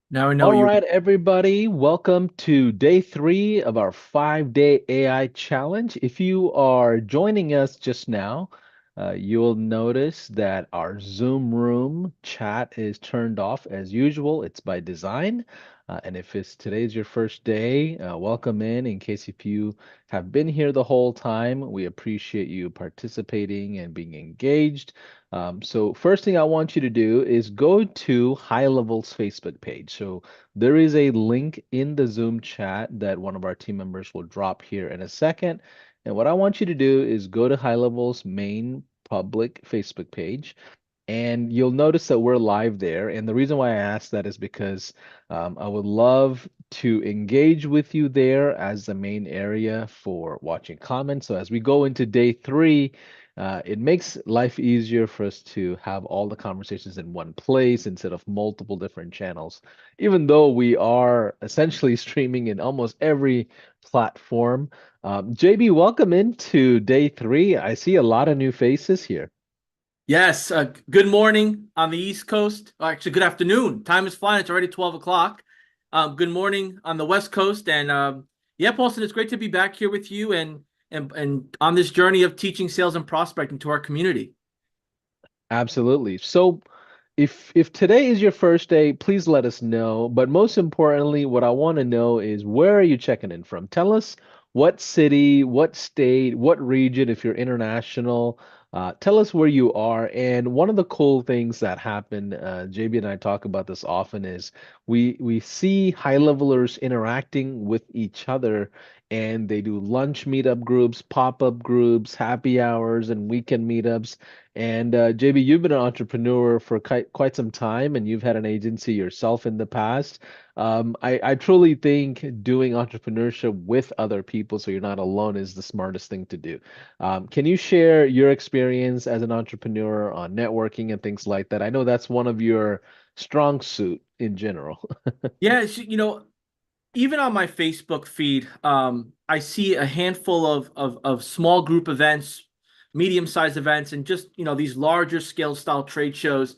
Now I know All you. right, everybody, welcome to day 3 of our 5-day AI challenge. If you are joining us just now, you'll notice that our Zoom room chat is turned off as usual. It's by design. And if today's your first day, welcome in. In case if you have been here the whole time, we appreciate you participating and being engaged. So first thing I want you to do is go to High Level's Facebook page. So there is a link in the Zoom chat that one of our team members will drop here in a second. And what I want you to do is go to High Level's main public Facebook page, and you'll notice that we're live there. And the reason why I asked that is because I would love to engage with you there as the main area for watching comments. So as we go into day 3, it makes life easier for us to have all the conversations in one place instead of multiple different channels. Even though we are essentially streaming in almost every platform. JB, welcome into day 3. I see a lot of new faces here. Yes, good morning on the East Coast. Actually, good afternoon. Time is flying. It's already 12 o'clock. Good morning on the West Coast. And yeah, Paulson, it's great to be back here with you and on this journey of teaching sales and prospecting to our community. Absolutely. So if today is your first day, please let us know. But most importantly, what I want to know is where are you checking in from? Tell us what city, what state, what region, if you're international. Tell us where you are. And one of the cool things that happen, JB and I talk about this often, is we see high levelers interacting with each other, and they do lunch meetup groups, pop-up groups, happy hours, and weekend meetups. And JB, you've been an entrepreneur for quite some time, and you've had an agency yourself in the past. I truly think doing entrepreneurship with other people so you're not alone is the smartest thing to do. Can you share your experience as an entrepreneur on networking and things like that? I know that's one of your strong suit in general. Yeah, even on my Facebook feed, I see a handful of small group events, medium-sized events, and just these larger scale style trade shows.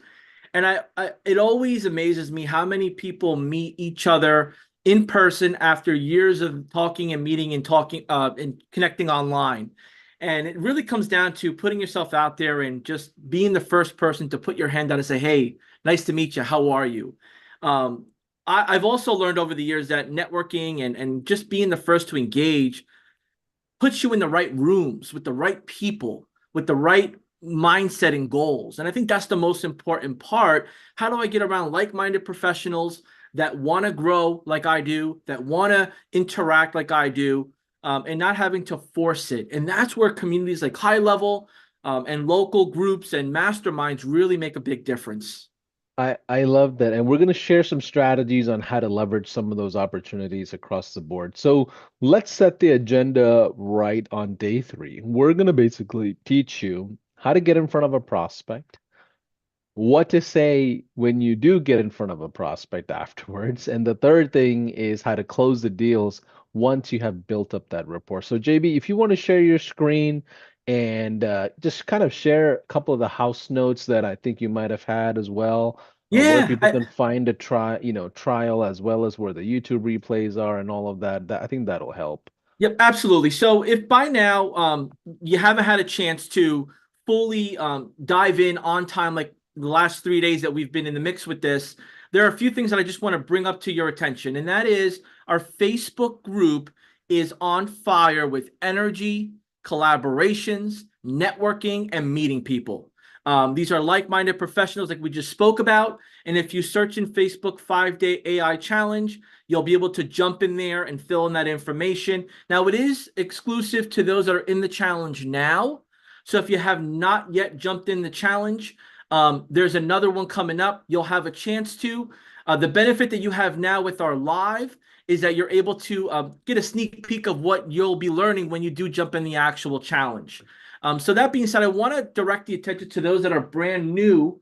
And it always amazes me how many people meet each other in person after years of talking and meeting and talking and connecting online. And it really comes down to putting yourself out there and just being the first person to put your hand out and say, "Hey, nice to meet you. How are you?" Um, I've also learned over the years that networking and just being the first to engage puts you in the right rooms with the right people, with the right mindset and goals. And I think that's the most important part. How do I get around like-minded professionals that want to grow like I do, that want to interact like I do, and not having to force it? And that's where communities like High Level and local groups and masterminds really make a big difference. I love that. And we're going to share some strategies on how to leverage some of those opportunities across the board. So let's set the agenda right on day 3. We're going to basically teach you how to get in front of a prospect, what to say when you do get in front of a prospect afterwards. And the third thing is how to close the deals once you have built up that rapport. So, JB, if you want to share your screen and just kind of share a couple of the house notes that I think you might have had as well, where Yeah, people can find a trial as well as where the YouTube replays are and all of that. I think that'll help. yep, absolutely. So if by now you haven't had a chance to fully dive in on time, like the last 3 days that we've been in the mix with this, there are a few things that I just want to bring up to your attention. And that is our Facebook group is on fire with energy, collaborations, networking, and meeting people. These are like-minded professionals like we just spoke about. And if you search in Facebook 5-day AI challenge, you'll be able to jump in there and fill in that information. Now, it is exclusive to those that are in the challenge now. So if you have not yet jumped in the challenge, there's another one coming up. You'll have a chance to. The benefit that you have now with our live is that you're able to get a sneak peek of what you'll be learning when you do jump in the actual challenge. So that being said, I want to direct the attention to those that are brand new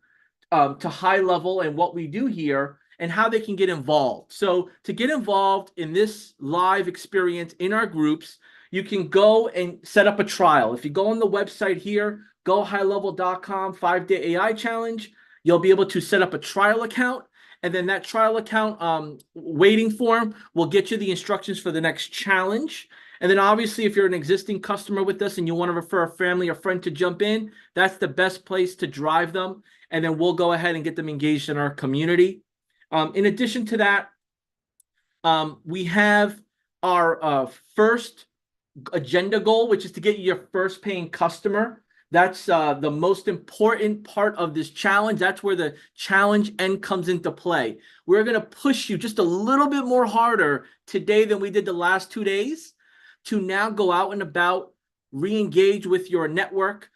to High Level and what we do here and how they can get involved. So to get involved in this live experience in our groups, you can go and set up a trial. If you go on the website here, gohighlevel.com 5-day AI challenge, you'll be able to set up a trial account. And then that trial account waiting form will get you the instructions for the next challenge. And then obviously, if you're an existing customer with us and you want to refer a family or friend to jump in, that's the best place to drive them. And then we'll go ahead and get them engaged in our community. In addition to that, we have our first agenda goal, which is to get you your first paying customer. That's the most important part of this challenge. That's where the challenge end comes into play. We're going to push you just a little bit more harder today than we did the last 2 days to now go out and about, re-engage with your network,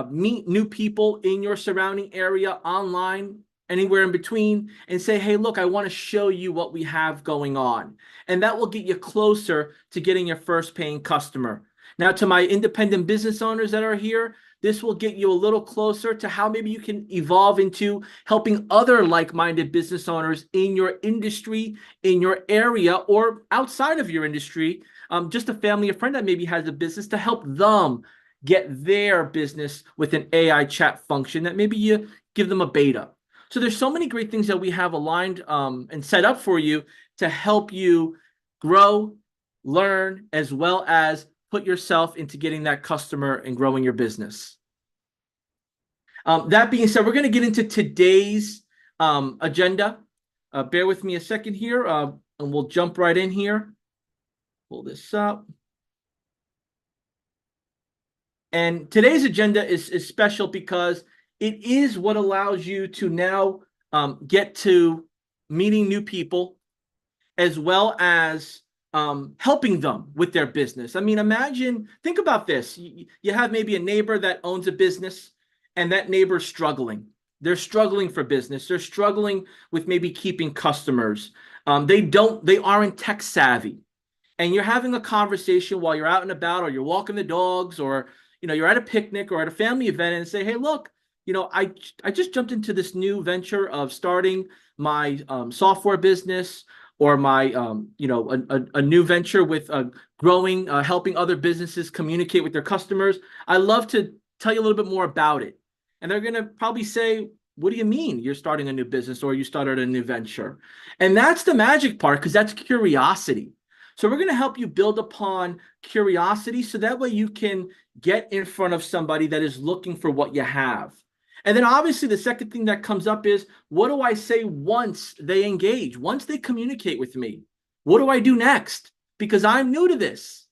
meet new people in your surrounding area, online, anywhere in between, and say, hey, look, I want to show you what we have going on. And that will get you closer to getting your first paying customer. Now, to my independent business owners that are here, this will get you a little closer to how maybe you can evolve into helping other like-minded business owners in your industry, in your area, or outside of your industry, just a family or friend that maybe has a business, to help them get their business with an AI chat function that maybe you give them a beta. So there's so many great things that we have aligned and set up for you to help you grow, learn, as well as put yourself into getting that customer and growing your business. That being said, we're going to get into today's agenda. Bear with me a second here, and we'll jump right in here. Pull this up. And today's agenda is special because it is what allows you to now get to meeting new people, as well as helping them with their business. I mean, think about this. You have maybe a neighbor that owns a business, and that neighbor's struggling. They're struggling for business. They're struggling with maybe keeping customers. They aren't tech savvy. And you're having a conversation while you're out and about, or you're walking the dogs, or you're at a picnic or at a family event, and say, hey, look, I just jumped into this new venture of starting my software business, or my a new venture with growing, helping other businesses communicate with their customers. I'd love to tell you a little bit more about it. And they're going to probably say, what do you mean you're starting a new business, or you started a new venture? And that's the magic part, because that's curiosity. So we're going to help you build upon curiosity, so that way you can get in front of somebody that is looking for what you have. And then obviously the second thing that comes up is, what do I say once they engage, once they communicate with me? What do I do next? Because I'm new to this.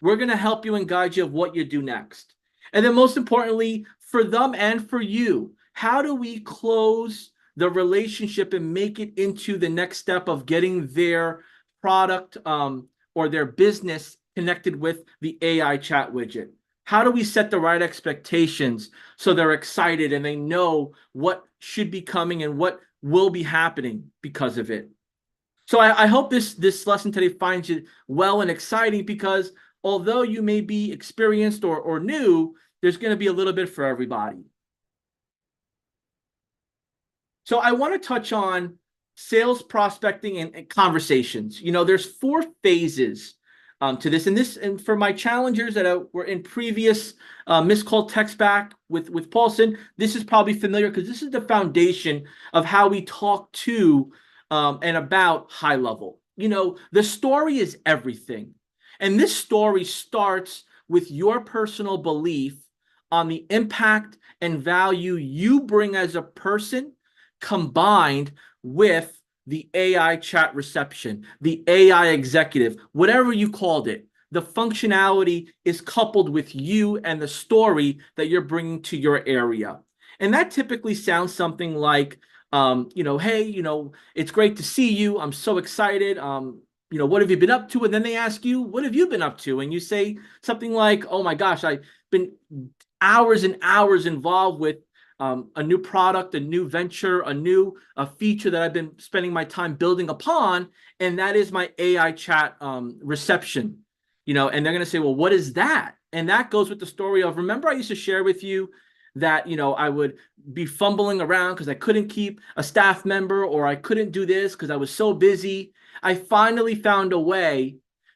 We're going to help you and guide you of what you do next. And then most importantly, for them and for you, how do we close the relationship and make it into the next step of getting their product or their business connected with the AI chat widget? How do we set the right expectations so they're excited and they know what should be coming and what will be happening because of it? So I hope this lesson today finds you well and exciting, because although you may be experienced or new, there's going to be a little bit for everybody. So I want to touch on sales, prospecting, and conversations. There's 4 phases to this. And for my challengers that were in previous missed call text back with Paulson, this is probably familiar, because this is the foundation of how we talk to and about high level. The story is everything. And this story starts with your personal belief on the impact and value you bring as a person, combined with the AI chat reception, the AI executive, whatever you called it. The functionality is coupled with you and the story that you're bringing to your area. And that typically sounds something like, hey, it's great to see you. I'm so excited. What have you been up to? And then they ask you, what have you been up to? And you say something like, oh my gosh, I've been hours and hours involved with a new product, a new venture, a feature that I've been spending my time building upon, and that is my AI chat reception. And they're going to say, well, what is that? And that goes with the story of, remember I used to share with you that, I would be fumbling around because I couldn't keep a staff member, or I couldn't do this because I was so busy. I finally found a way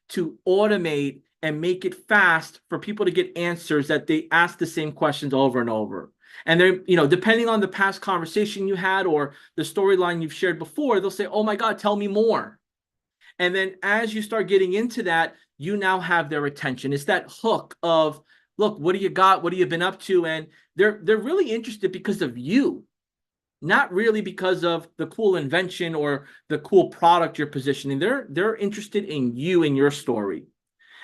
to automate and make it fast for people to get answers that they ask the same questions over and over. And they're, depending on the past conversation you had or the storyline you've shared before, they'll say, "Oh my God, tell me more." And then as you start getting into that, you now have their attention. It's that hook of, look, what do you got? What have you been up to? And they're really interested because of you, not really because of the cool invention or the cool product you're positioning. They're interested in you and your story.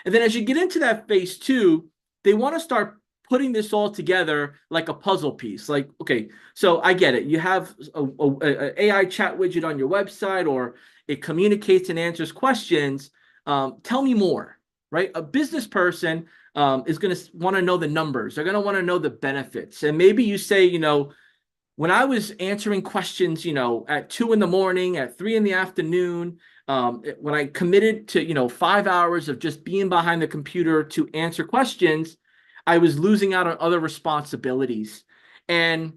And then as you get into that phase two, they want to start putting this all together like a puzzle piece. Like, okay, so I get it. You have a AI chat widget on your website, or it communicates and answers questions. Tell me more, right? A business person is going to want to know the numbers. They're going to want to know the benefits. And maybe you say, when I was answering questions, at 2 in the morning, at 3 in the afternoon, when I committed to, 5 hours of just being behind the computer to answer questions, I was losing out on other responsibilities. And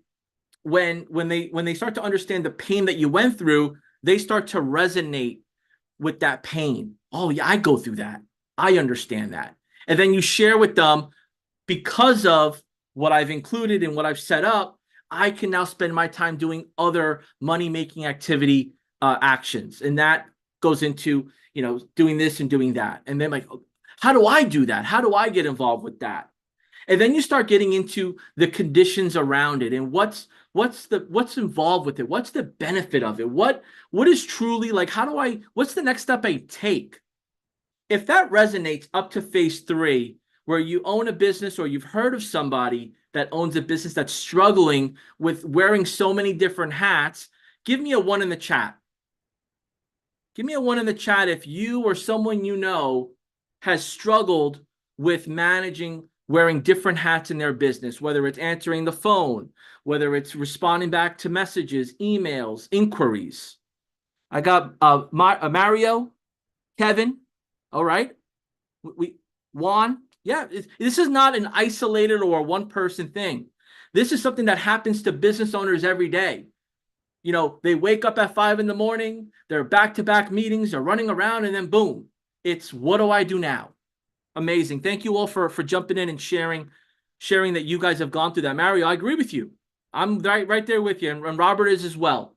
when they start to understand the pain that you went through, they start to resonate with that pain. Oh yeah, I go through that. I understand that. And then you share with them, because of what I've included and what I've set up, I can now spend my time doing other money-making activity actions. And that goes into, doing this and doing that. And then like, how do I do that? How do I get involved with that? And then you start getting into the conditions around it and what's involved with it. What's the benefit of it? What is truly like, what's the next step I take? If that resonates up to phase three, where you own a business or you've heard of somebody that owns a business that's struggling with wearing so many different hats, give me a 1 in the chat. Give me a 1 in the chat if you or someone you know has struggled with managing wearing different hats in their business, whether it's answering the phone, whether it's responding back to messages, emails, inquiries. I got Mario, Kevin, all right? Juan, yeah, this is not an isolated or a one-person thing. This is something that happens to business owners every day. They wake up at 5 in the morning, they're back-to-back meetings, they're running around, and then boom, it's what do I do now? Amazing. Thank you all for jumping in and sharing that you guys have gone through that. Mario, I agree with you. I'm right there with you, and Robert is as well.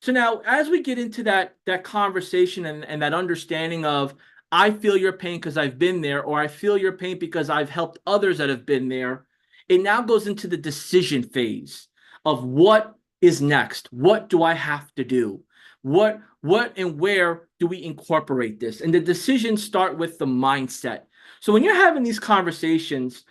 So now, as we get into that conversation and that understanding of, I feel your pain because I've been there, or I feel your pain because I've helped others that have been there, it now goes into the decision phase of what is next. What do I have to do? What and where do we incorporate this? And the decisions start with the mindset. So when you're having these conversations,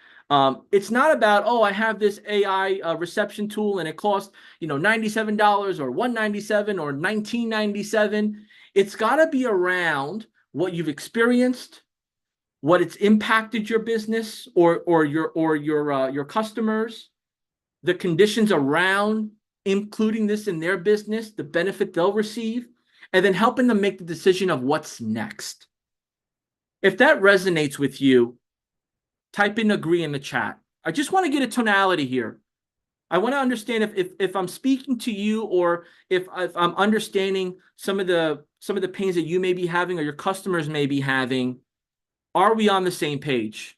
it's not about, oh, I have this AI reception tool and it costs, $97 or $197 or $19.97. It's got to be around what you've experienced, what it's impacted your business or your customers, the conditions around including this in their business, the benefit they'll receive, and then helping them make the decision of what's next. If that resonates with you, type in agree in the chat. I just want to get a tonality here. I want to understand if I'm speaking to you, or if I'm understanding some of the pains that you may be having or your customers may be having. Are we on the same page?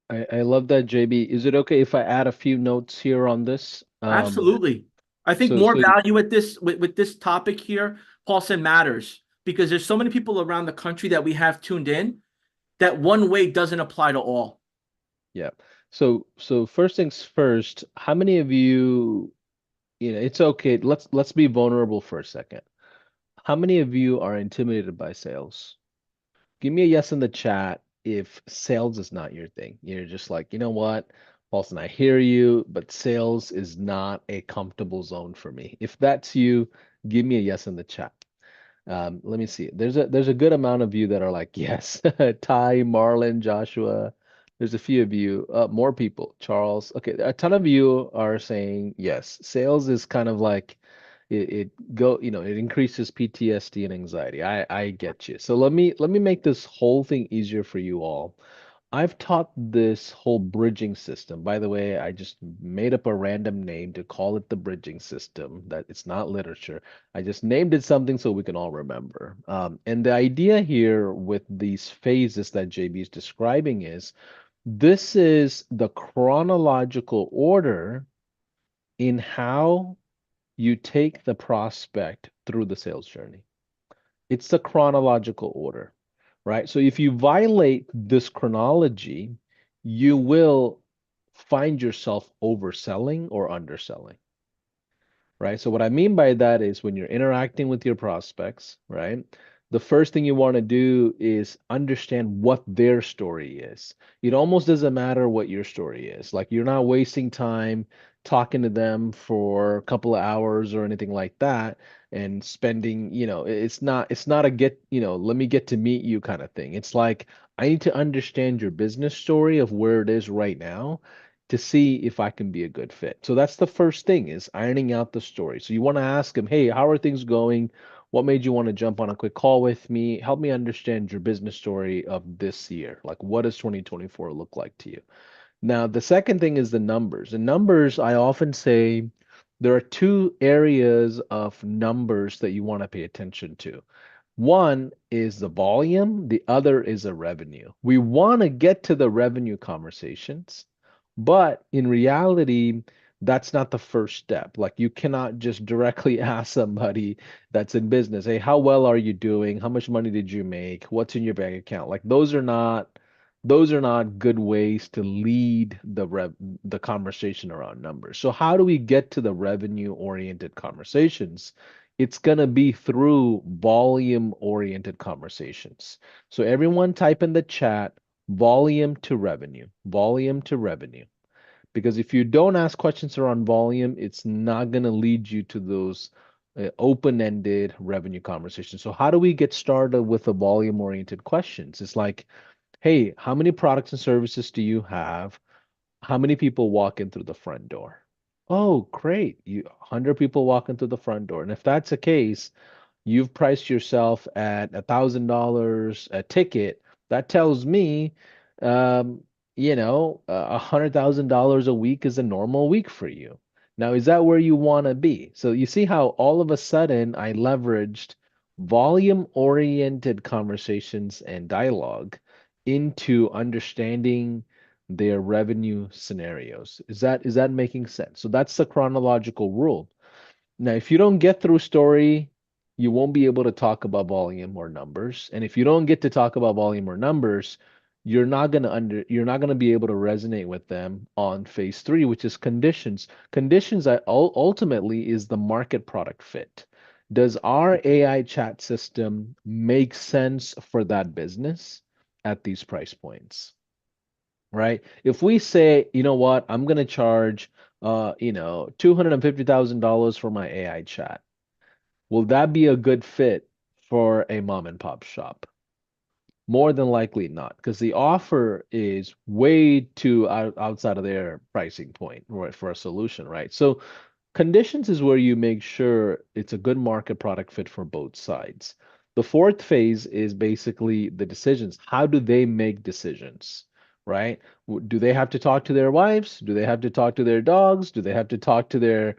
I love that, JB. Is it okay if I add a few notes here on this? Absolutely. I think more value with this topic here, Paulson, matters, because there's so many people around the country that we have tuned in that one way doesn't apply to all. Yeah. So first things first, how many of you, it's okay. Let's be vulnerable for a second. How many of you are intimidated by sales? Give me a yes in the chat if sales is not your thing. You're just like, you know what, Paulson, I hear you, but sales is not a comfortable zone for me. If that's you, give me a yes in the chat. Let me see. There's a good amount of you that are like, yes. Ty, Marlon, Joshua. There's a few of you, more people. Charles. Okay, a ton of you are saying yes. Sales is kind of like it increases PTSD and anxiety. I get you. So let me make this whole thing easier for you all. I've taught this whole bridging system. By the way, I just made up a random name to call it the bridging system. That it's not literature. I just named it something so we can all remember. And the idea here with these phases that JB is describing is this is the chronological order in how you take the prospect through the sales journey. It's the chronological order, right? So if you violate this chronology, you will find yourself overselling or underselling, right? So what I mean by that is when you're interacting with your prospects, right? The first thing you want to do is understand what their story is. It almost doesn't matter what your story is. Like you're not wasting time talking to them for a couple of hours or anything like that and spending, it's not a let me get to meet you kind of thing. It's like I need to understand your business story of where it is right now to see if I can be a good fit. So that's the first thing is ironing out the story. So you want to ask them, hey, how are things going? What made you want to jump on a quick call with me? Help me understand your business story of this year. Like, what does 2024 look like to you? Now, the second thing is the numbers. And numbers, I often say there are two areas of numbers that you want to pay attention to. One is the volume, the other is the revenue. We want to get to the revenue conversations, but in reality, that's not the first step. Like you cannot just directly ask somebody that's in business, hey, how well are you doing? How much money did you make? What's in your bank account? Like those are not good ways to lead the conversation around numbers. So how do we get to the revenue oriented conversations? It's going to be through volume oriented conversations. So everyone type in the chat volume to revenue, volume to revenue. Because if you don't ask questions around volume, it's not going to lead you to those open-ended revenue conversations. So how do we get started with the volume-oriented questions? It's like, hey, how many products and services do you have? How many people walk in through the front door? Oh, great. 100 people walk in through the front door. And if that's the case, you've priced yourself at $1,000 a ticket. That tells me, um, $100,000 a week is a normal week for you. Now, is that where you want to be? So you see how all of a sudden I leveraged volume-oriented conversations and dialogue into understanding their revenue scenarios. Is that making sense? So that's the chronological rule. Now, if you don't get through story, you won't be able to talk about volume or numbers. And if you don't get to talk about volume or numbers, you're not gonna be able to resonate with them on phase three, which is conditions. Conditions that ultimately is the market product fit. Does our AI chat system make sense for that business at these price points? Right? If we say, you know what, I'm gonna charge $250,000 for my AI chat. Will that be a good fit for a mom and pop shop? More than likely not, because the offer is way too outside of their pricing point, right, for a solution, right? So conditions is where you make sure it's a good market product fit for both sides. The fourth phase is basically the decisions. How do they make decisions, right? Do they have to talk to their wives? Do they have to talk to their dogs? Do they have to talk to their,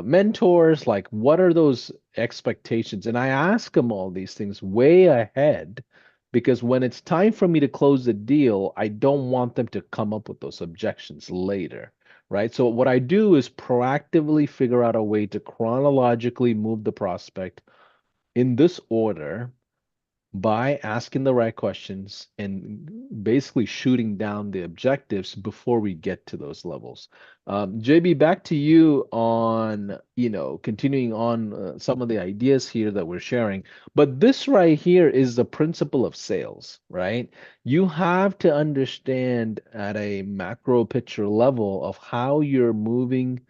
mentors? Like, what are those expectations? And I ask them all these things way ahead because when it's time for me to close the deal, I don't want them to come up with those objections later, right? So what I do is proactively figure out a way to chronologically move the prospect in this order by asking the right questions and basically shooting down the objectives before we get to those levels. JB, back to you on, continuing on some of the ideas here that we're sharing. But this right here is the principle of sales, right? You have to understand at a macro picture level of how you're moving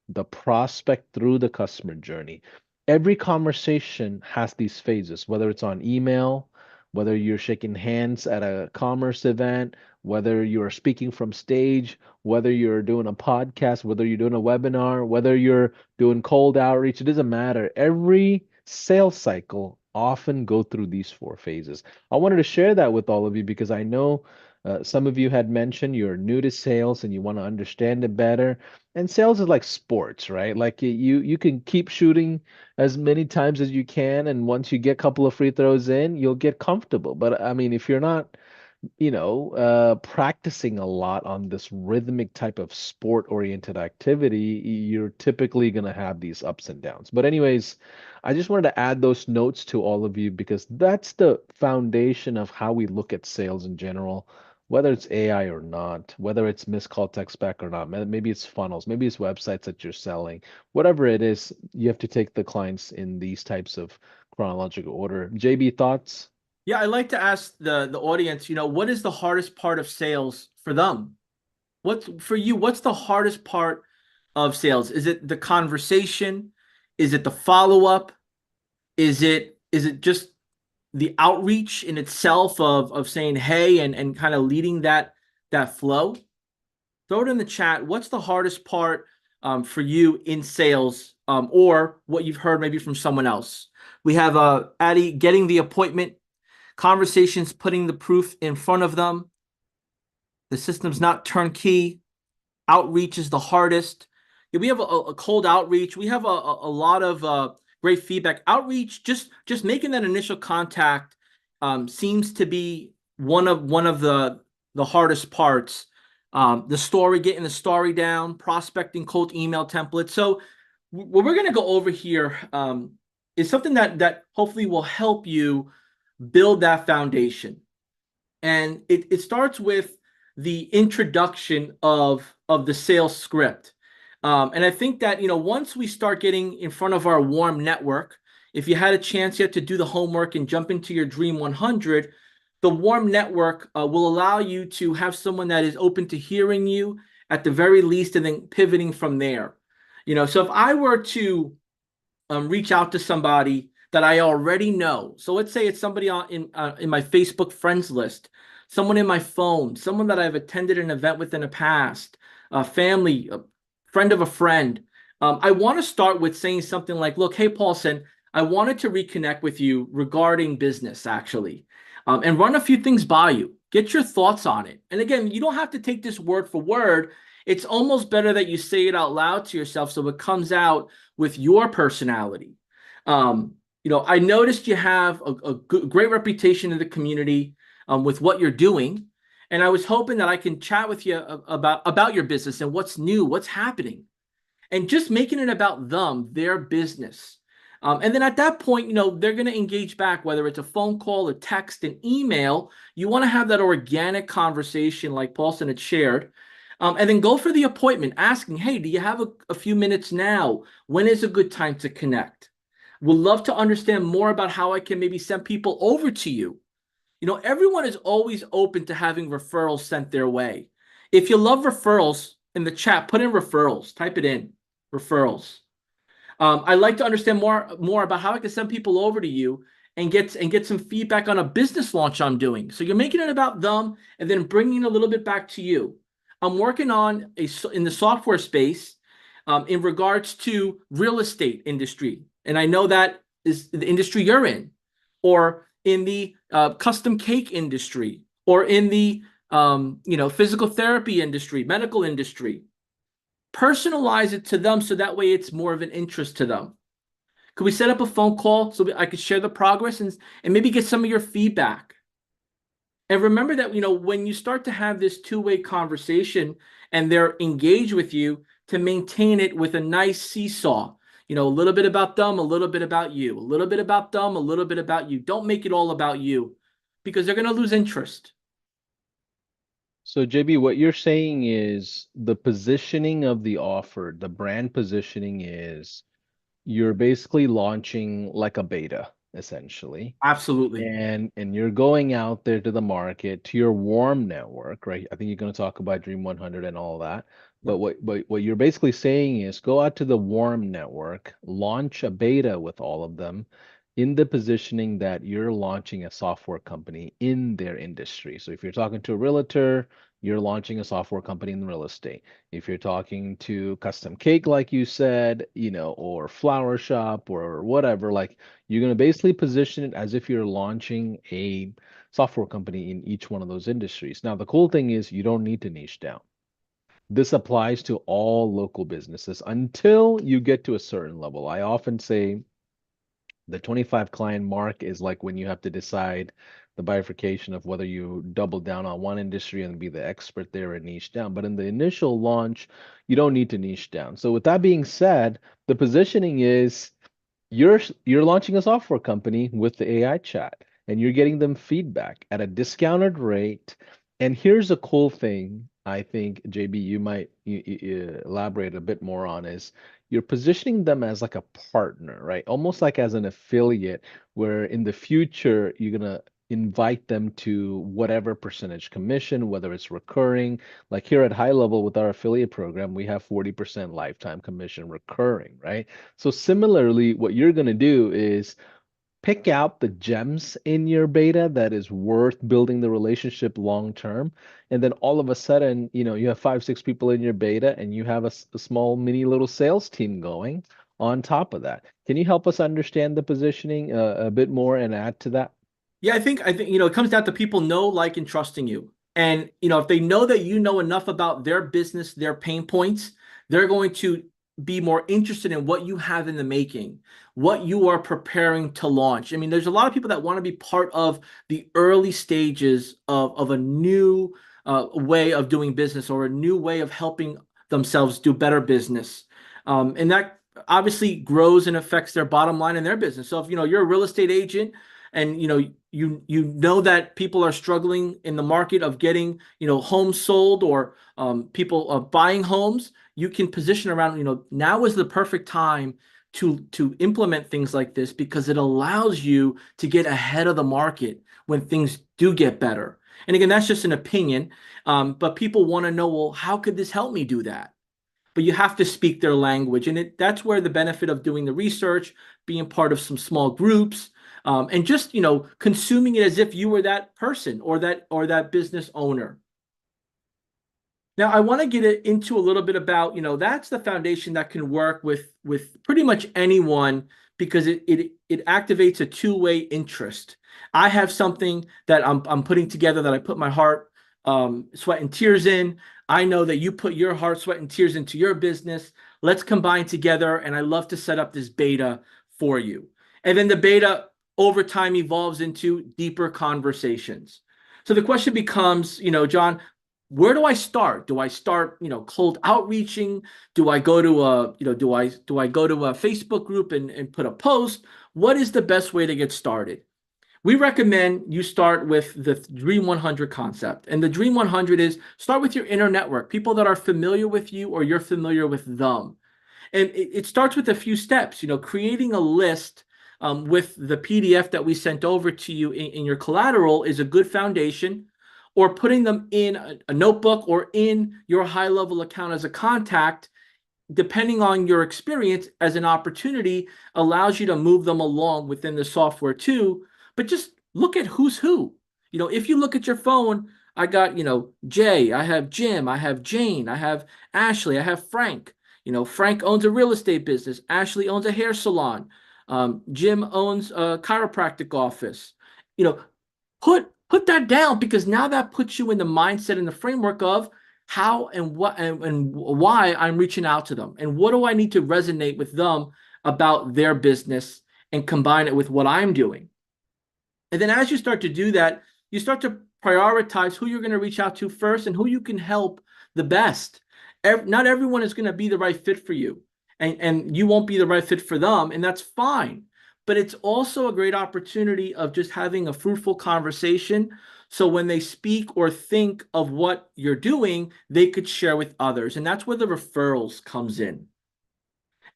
the prospect through the customer journey. Every conversation has these phases, whether it's on email, whether you're shaking hands at a commerce event, whether you're speaking from stage, whether you're doing a podcast, whether you're doing a webinar, whether you're doing cold outreach, it doesn't matter. Every sales cycle often go through these four phases. I wanted to share that with all of you because I know some of you had mentioned you're new to sales and you want to understand it better. And sales is like sports, right? Like you can keep shooting as many times as you can, and once you get a couple of free throws in, you'll get comfortable. But I mean, if you're not practicing a lot on this rhythmic type of sport-oriented activity, you're typically going to have these ups and downs. But anyways, I just wanted to add those notes to all of you because that's the foundation of how we look at sales in general, whether it's AI or not, whether it's missed call text back or not. Maybe it's funnels, maybe it's websites that you're selling. Whatever it is, you have to take the clients in these types of chronological order. JB, thoughts? Yeah, I like to ask the audience, what is the hardest part of sales for them? What's for you, what's the hardest part of sales? Is it the conversation? Is it the follow-up? Is it just the outreach in itself of saying hey and kind of leading that flow? Throw it in the chat. What's the hardest part for you in sales, or what you've heard maybe from someone else? We have Addie, getting the appointment, conversations, putting the proof in front of them. The system's not turnkey. Outreach is the hardest. Yeah, we have a cold outreach. We have a lot of great feedback. Outreach, just making that initial contact, seems to be one of the hardest parts. The story, getting the story down, prospecting, cold email templates. So what we're going to go over here is something that hopefully will help you build that foundation. And it starts with the introduction of the sales script. And I think that, once we start getting in front of our warm network, if you had a chance yet to do the homework and jump into your Dream 100, the warm network will allow you to have someone that is open to hearing you at the very least, and then pivoting from there. So if I were to reach out to somebody that I already know. So let's say it's somebody in my Facebook friends list, someone in my phone, someone that I've attended an event with in the past, a family, a friend of a friend. I want to start with saying something like, "Look, hey Paulson, I wanted to reconnect with you regarding business, actually, and run a few things by you. Get your thoughts on it." And again, you don't have to take this word for word. It's almost better that you say it out loud to yourself so it comes out with your personality. I noticed you have a great reputation in the community with what you're doing, and I was hoping that I can chat with you about your business and what's new, what's happening, and just making it about them, their business. And then at that point, they're going to engage back, whether it's a phone call, a text, an email. You want to have that organic conversation like Paulson had shared. And then go for the appointment, asking, "Hey, do you have a few minutes now? When is a good time to connect? Would love to understand more about how I can maybe send people over to you." Everyone is always open to having referrals sent their way. If you love referrals, in the chat, put in referrals, type it in, referrals. I'd like to understand more about how I can send people over to you and get some feedback on a business launch I'm doing. So you're making it about them and then bringing a little bit back to you. I'm working on in the software space, in regards to real estate industry, and I know that is the industry you're in, or in the custom cake industry, or in the physical therapy industry, medical industry. Personalize it to them so that way it's more of an interest to them. Could we set up a phone call so I could share the progress and maybe get some of your feedback? And remember that, when you start to have this two-way conversation and they're engaged with you, to maintain it with a nice seesaw, a little bit about them, a little bit about you, a little bit about them, a little bit about you. Don't make it all about you, because they're going to lose interest. So, JB, what you're saying is the positioning of the offer, the brand positioning is you're basically launching like a beta, essentially. Absolutely. And you're going out there to the market, to your warm network, right? I think you're going to talk about Dream 100 and all that. But Yep. what you're basically saying is go out to the warm network, launch a beta with all of them in the positioning that you're launching a software company in their industry. So if you're talking to a realtor, you're launching a software company in real estate. If you're talking to custom cake, like you said, or flower shop or whatever, like you're going to basically position it as if you're launching a software company in each one of those industries. Now, the cool thing is you don't need to niche down. This applies to all local businesses until you get to a certain level. I often say the 25 client mark is like when you have to decide the bifurcation of whether you double down on one industry and be the expert there and niche down. But in the initial launch, you don't need to niche down. So with that being said, the positioning is you're launching a software company with the AI chat and you're getting them feedback at a discounted rate. And here's a cool thing I think, JB, you might elaborate a bit more on is you're positioning them as like a partner, right? Almost like as an affiliate, where in the future you're gonna invite them to whatever percentage commission, whether it's recurring. Like here at High Level with our affiliate program, we have 40% lifetime commission recurring, right? So similarly, what you're going to do is pick out the gems in your beta that is worth building the relationship long term. And then all of a sudden, you have 5, 6 people in your beta and you have a small mini little sales team going on top of that. Can you help us understand the positioning a bit more and add to that? Yeah, I think it comes down to people know, like, and trusting you. And if they know that you know enough about their business, their pain points, they're going to be more interested in what you have in the making, what you are preparing to launch. I mean, there's a lot of people that want to be part of the early stages of a new way of doing business or a new way of helping themselves do better business. And that obviously grows and affects their bottom line in their business. So if you're a real estate agent and you know that people are struggling in the market of getting homes sold or people buying homes, you can position around now is the perfect time to implement things like this because it allows you to get ahead of the market when things do get better. And again, that's just an opinion, but people want to know, well, how could this help me do that? But you have to speak their language, and that's where the benefit of doing the research, being part of some small groups, and just consuming it as if you were that person or that business owner. Now, I want to get into a little bit about that's the foundation that can work with pretty much anyone because it activates a two-way interest. I have something that I'm putting together that I put my heart, sweat, and tears in. I know that you put your heart, sweat, and tears into your business. Let's combine together, and I love to set up this beta for you. And then the beta over time evolves into deeper conversations. So the question becomes, John, where do I start? Do I start, cold outreaching? Do I go to do I go to a Facebook group and put a post? What is the best way to get started? We recommend you start with the Dream 100 concept. And the Dream 100 is start with your inner network, people that are familiar with you or you're familiar with them. And it starts with a few steps, creating a list with the PDF that we sent over to you in your collateral is a good foundation, or putting them in a notebook or in your high-level account as a contact, depending on your experience as an opportunity, allows you to move them along within the software too. But just look at who's who. If you look at your phone, I got, Jay, I have Jim, I have Jane, I have Ashley, I have Frank. Frank owns a real estate business. Ashley owns a hair salon. Jim owns a chiropractic office. Put that down because now that puts you in the mindset and the framework of how and what and why I'm reaching out to them and what do I need to resonate with them about their business and combine it with what I'm doing. And then as you start to do that, you start to prioritize who you're going to reach out to first and who you can help the best. Not everyone is going to be the right fit for you, and you won't be the right fit for them, and that's fine. But it's also a great opportunity of just having a fruitful conversation. So when they speak or think of what you're doing, they could share with others. And that's where the referrals comes in.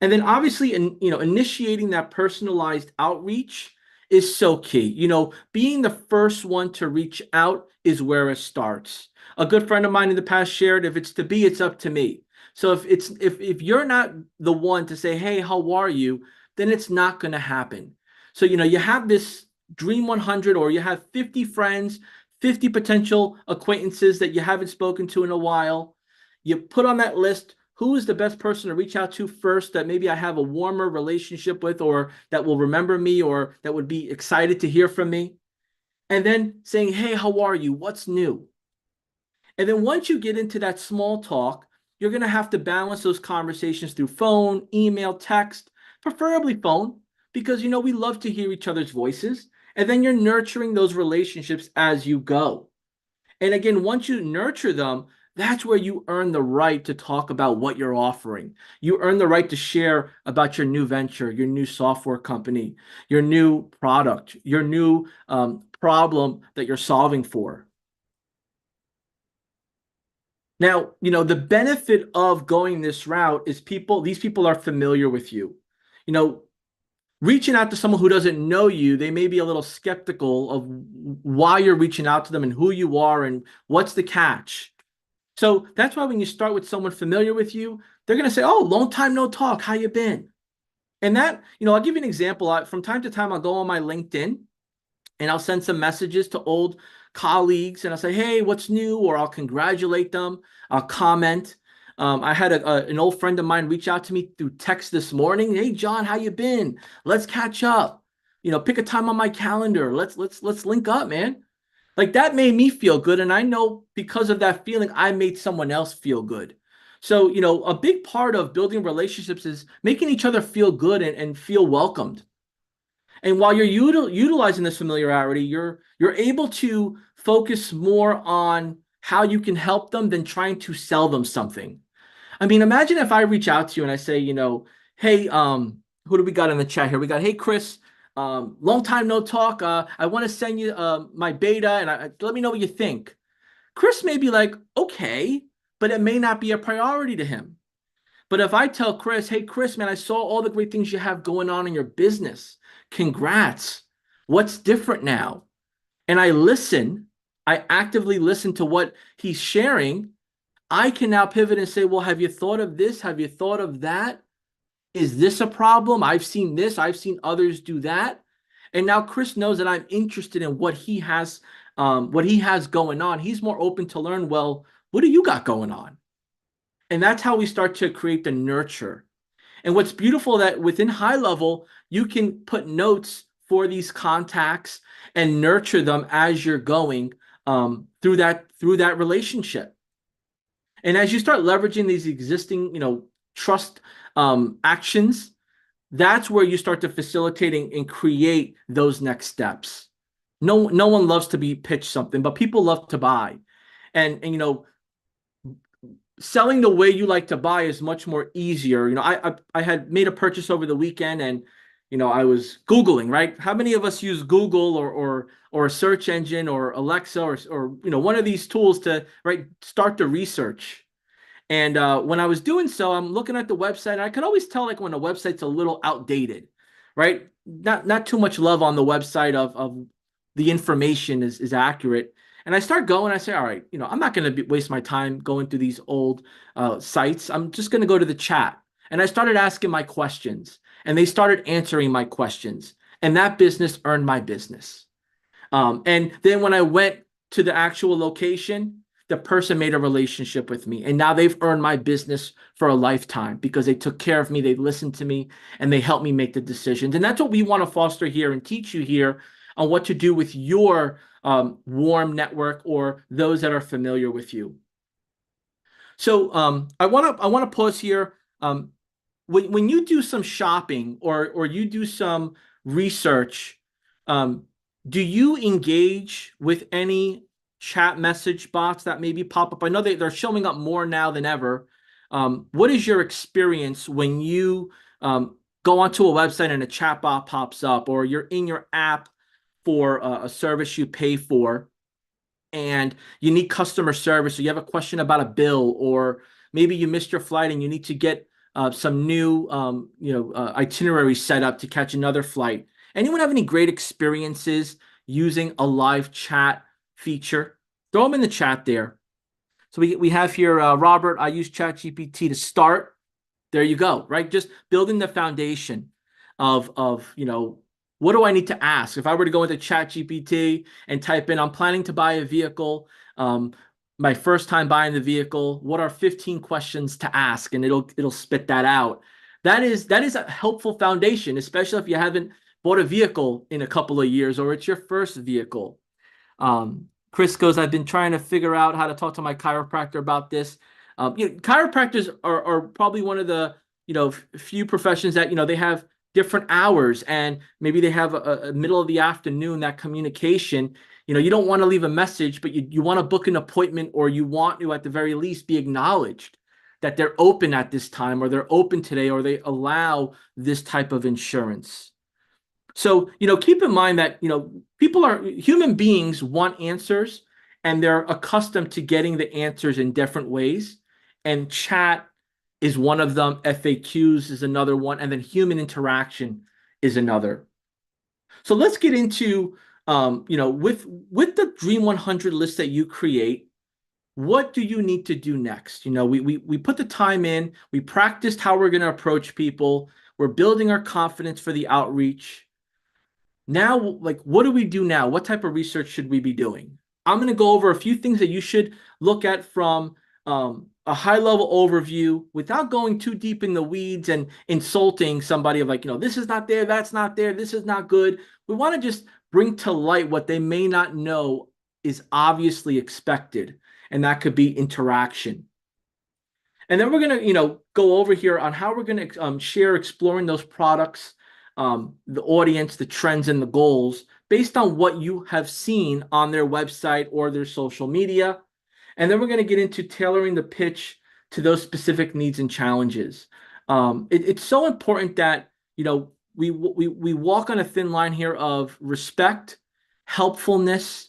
And then obviously, initiating that personalized outreach is so key. Being the first one to reach out is where it starts. A good friend of mine in the past shared, if it's to be, it's up to me. So if you're not the one to say, hey, how are you? Then it's not going to happen. So, you have this Dream 100 or you have 50 friends, 50 potential acquaintances that you haven't spoken to in a while. You put on that list, who is the best person to reach out to first that maybe I have a warmer relationship with or that will remember me or that would be excited to hear from me. And then saying, hey, how are you? What's new? And then once you get into that small talk, you're going to have to balance those conversations through phone, email, text, preferably phone, because we love to hear each other's voices. And then you're nurturing those relationships as you go. And again, once you nurture them, that's where you earn the right to talk about what you're offering. You earn the right to share about your new venture, your new software company, your new product, your new problem that you're solving for. Now, the benefit of going this route is these people are familiar with you. You know, reaching out to someone who doesn't know you, they may be a little skeptical of why you're reaching out to them and who you are and what's the catch. So that's why when you start with someone familiar with you, they're going to say, "Oh, long time no talk. How you been?" And that, I'll give you an example. From time to time, I'll go on my LinkedIn and I'll send some messages to old colleagues and I'll say, "Hey, what's new?" Or I'll congratulate them. I'll comment. I had an old friend of mine reach out to me through text this morning. "Hey, John, how you been? Let's catch up. Pick a time on my calendar. Let's link up, man." Like that made me feel good. And I know because of that feeling, I made someone else feel good. So, a big part of building relationships is making each other feel good and feel welcomed. And while you're utilizing this familiarity, you're able to focus more on how you can help them than trying to sell them something. I mean, imagine if I reach out to you and I say, "Hey, who do we got in the chat here? We got, hey, Chris, long time no talk. I want to send you my beta and let me know what you think." Chris may be like, "Okay," but it may not be a priority to him. But if I tell Chris, "Hey, Chris, man, I saw all the great things you have going on in your business. Congrats. What's different now?" And I actively listen to what he's sharing. I can now pivot and say, "Well, have you thought of this? Have you thought of that? Is this a problem? I've seen this. I've seen others do that." And now Chris knows that I'm interested in what he has going on. He's more open to learn, "Well, what do you got going on?" And that's how we start to create the nurture. And what's beautiful that within high level, you can put notes for these contacts and nurture them as you're going through that relationship. And as you start leveraging these existing, trust actions, that's where you start to facilitating and create those next steps. No one loves to be pitched something, but people love to buy. And selling the way you like to buy is much more easier. I had made a purchase over the weekend and I was Googling, right? How many of us use Google or a search engine or Alexa or one of these tools to start the research? And when I was doing so, I'm looking at the website and I can always tell like when a website's a little outdated, right? Not too much love on the website of the information is accurate. And I start going, I say, "All right, I'm not going to waste my time going through these old sites. I'm just going to go to the chat." And I started asking my questions and they started answering my questions. And that business earned my business. And then when I went to the actual location, the person made a relationship with me. And now they've earned my business for a lifetime because they took care of me, they listened to me, and they helped me make the decisions. And that's what we want to foster here and teach you here on what to do with your warm network or those that are familiar with you. So I want to pause here. When you do some shopping or you do some research, do you engage with any chat message bots that maybe pop up? I know they're showing up more now than ever. What is your experience when you go onto a website and a chat bot pops up, or you're in your app for a service you pay for and you need customer service, or you have a question about a bill, or maybe you missed your flight and you need to get some new itinerary set up to catch another flight? Anyone have any great experiences using a live chat feature? Throw them in the chat there. So we have here, Robert, "I use ChatGPT to start." There you go, right? Just building the foundation of what do I need to ask? If I were to go into ChatGPT and type in, "I'm planning to buy a vehicle, my first time buying the vehicle, what are 15 questions to ask?" And it'll spit that out. That is a helpful foundation, especially if you haven't bought a vehicle in a couple of years or it's your first vehicle. Chris goes, "I've been trying to figure out how to talk to my chiropractor about this." Chiropractors are probably one of the few professions that they have different hours, and maybe they have a middle of the afternoon, that communication. You don't want to leave a message, but you want to book an appointment, or you want to, at the very least, be acknowledged that they're open at this time, or they're open today, or they allow this type of insurance. So, keep in mind that, human beings want answers, and they're accustomed to getting the answers in different ways. And chat is one of them. FAQs is another one. And then human interaction is another. So let's get into, with the Dream 100 list that you create, what do you need to do next? We put the time in, we practiced how we're going to approach people, we're building our confidence for the outreach. Now, what do we do now? What type of research should we be doing? I'm going to go over a few things that you should look at from a high-level overview without going too deep in the weeds and insulting somebody of this is not there, that's not there, this is not good. We want to just bring to light what they may not know is obviously expected, and that could be interaction. And then we're going to, go over here on how we're going to share exploring those products, the audience, the trends, and the goals based on what you have seen on their website or their social media. And then we're going to get into tailoring the pitch to those specific needs and challenges. It's so important that, we walk on a thin line here of respect, helpfulness,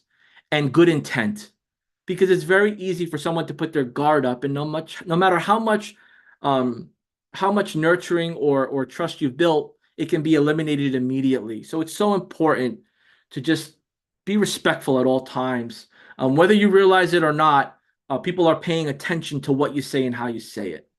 and good intent, because it's very easy for someone to put their guard up, and no matter how much nurturing or trust you've built, it can be eliminated immediately. So it's so important to just be respectful at all times. Whether you realize it or not, people are paying attention to what you say and how you say it.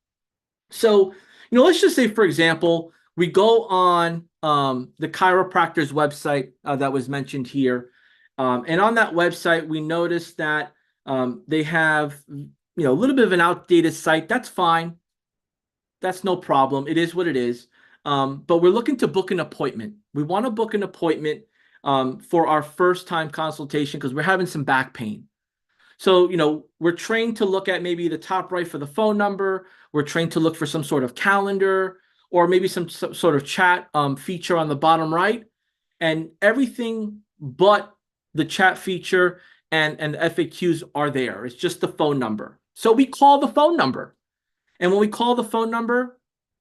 So, let's just say, for example, we go on the chiropractor's website that was mentioned here. And on that website, we notice that they have, a little bit of an outdated site. That's fine. That's no problem. It is what it is. But we're looking to book an appointment. We want to book an appointment for our first time consultation because we're having some back pain. So, we're trained to look at maybe the top right for the phone number. We're trained to look for some sort of calendar, or maybe some sort of chat feature on the bottom right. And everything but the chat feature and the FAQs are there. It's just the phone number. So we call the phone number. And when we call the phone number,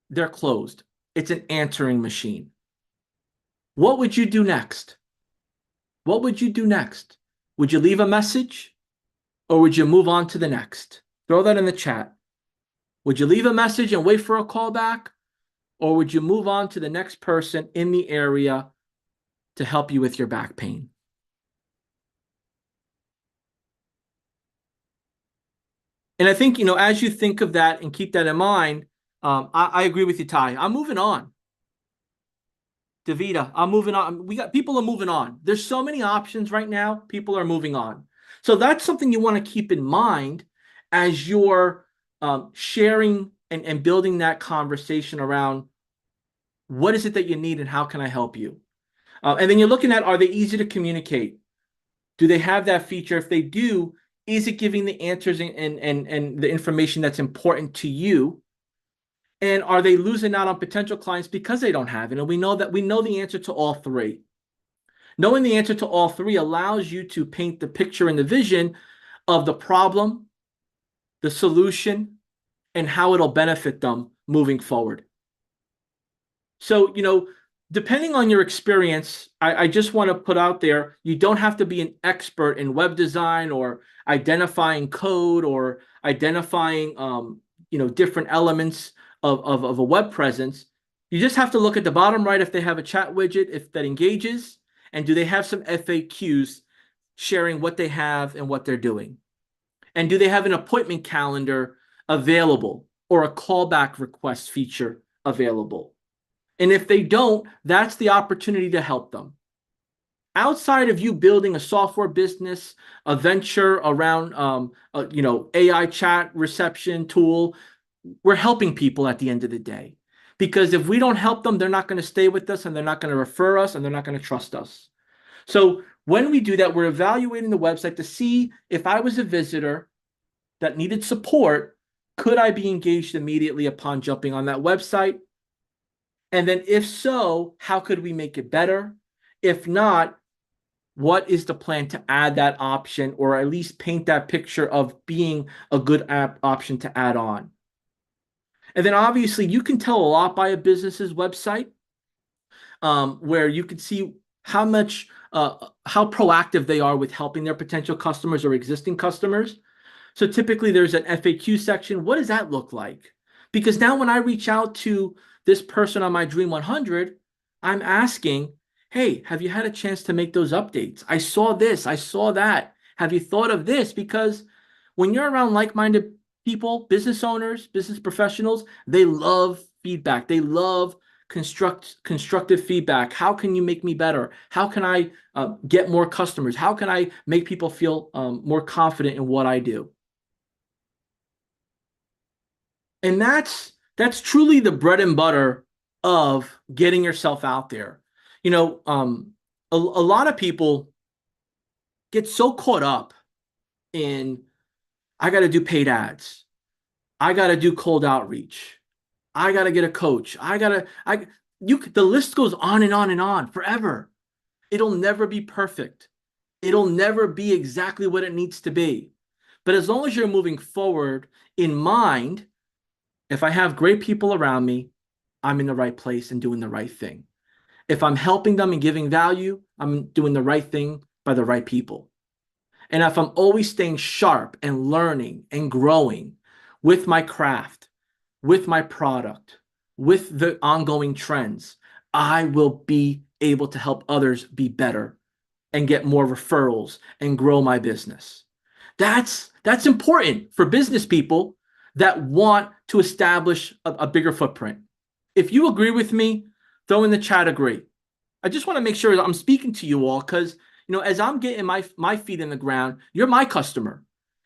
they're closed. It's an answering machine. What would you do next? What would you do next? Would you leave a message, or would you move on to the next? Throw that in the chat. Would you leave a message and wait for a call back, or would you move on to the next person in the area to help you with your back pain? And I think, as you think of that and keep that in mind, I agree with you, Ty. I'm moving on. Davida, I'm moving on. People are moving on. There's so many options right now. People are moving on. So that's something you want to keep in mind as you're sharing and building that conversation around what is it that you need and how can I help you? And then you're looking at, are they easy to communicate? Do they have that feature? If they do, is it giving the answers and the information that's important to you? And are they losing out on potential clients because they don't have it? And we know the answer to all three. Knowing the answer to all three allows you to paint the picture and the vision of the problem, the solution, and how it'll benefit them moving forward. So, depending on your experience, I just want to put out there, you don't have to be an expert in web design or identifying code or identifying, different elements of a web presence. You just have to look at the bottom right if they have a chat widget, if that engages, and do they have some FAQs sharing what they have and what they're doing? And do they have an appointment calendar available or a callback request feature available? And if they don't, that's the opportunity to help them. Outside of you building a software business, a venture around, AI chat reception tool, we're helping people at the end of the day. Because if we don't help them, they're not going to stay with us, and they're not going to refer us, and they're not going to trust us. So when we do that, we're evaluating the website to see if I was a visitor that needed support, could I be engaged immediately upon jumping on that website? And then if so, how could we make it better? If not, what is the plan to add that option or at least paint that picture of being a good app option to add on? And then obviously you can tell a lot by a business's website, where you can see how much how proactive they are with helping their potential customers or existing customers. So typically there's an FAQ section. What does that look like? Because now when I reach out to this person on my Dream 100, I'm asking, hey, have you had a chance to make those updates? I saw this, I saw that. Have you thought of this? Because when you're around like-minded people, business owners, business professionals, they love feedback. They love constructive feedback. How can you make me better? How can I get more customers? How can I make people feel more confident in what I do? And that's truly the bread and butter of getting yourself out there. A lot of people get so caught up in I got to do paid ads. I got to do cold outreach. I got to get a coach. The list goes on and on and on forever. It'll never be perfect. It'll never be exactly what it needs to be. But as long as you're moving forward in mind, if I have great people around me, I'm in the right place and doing the right thing. If I'm helping them and giving value, I'm doing the right thing by the right people. And if I'm always staying sharp and learning and growing with my craft, with my product, with the ongoing trends, I will be able to help others be better and get more referrals and grow my business. That's important for business people that want to establish a bigger footprint. If you agree with me, throw in the chat agree. I just want to make sure that I'm speaking to you all because as I'm getting my feet in the ground, you're my customer.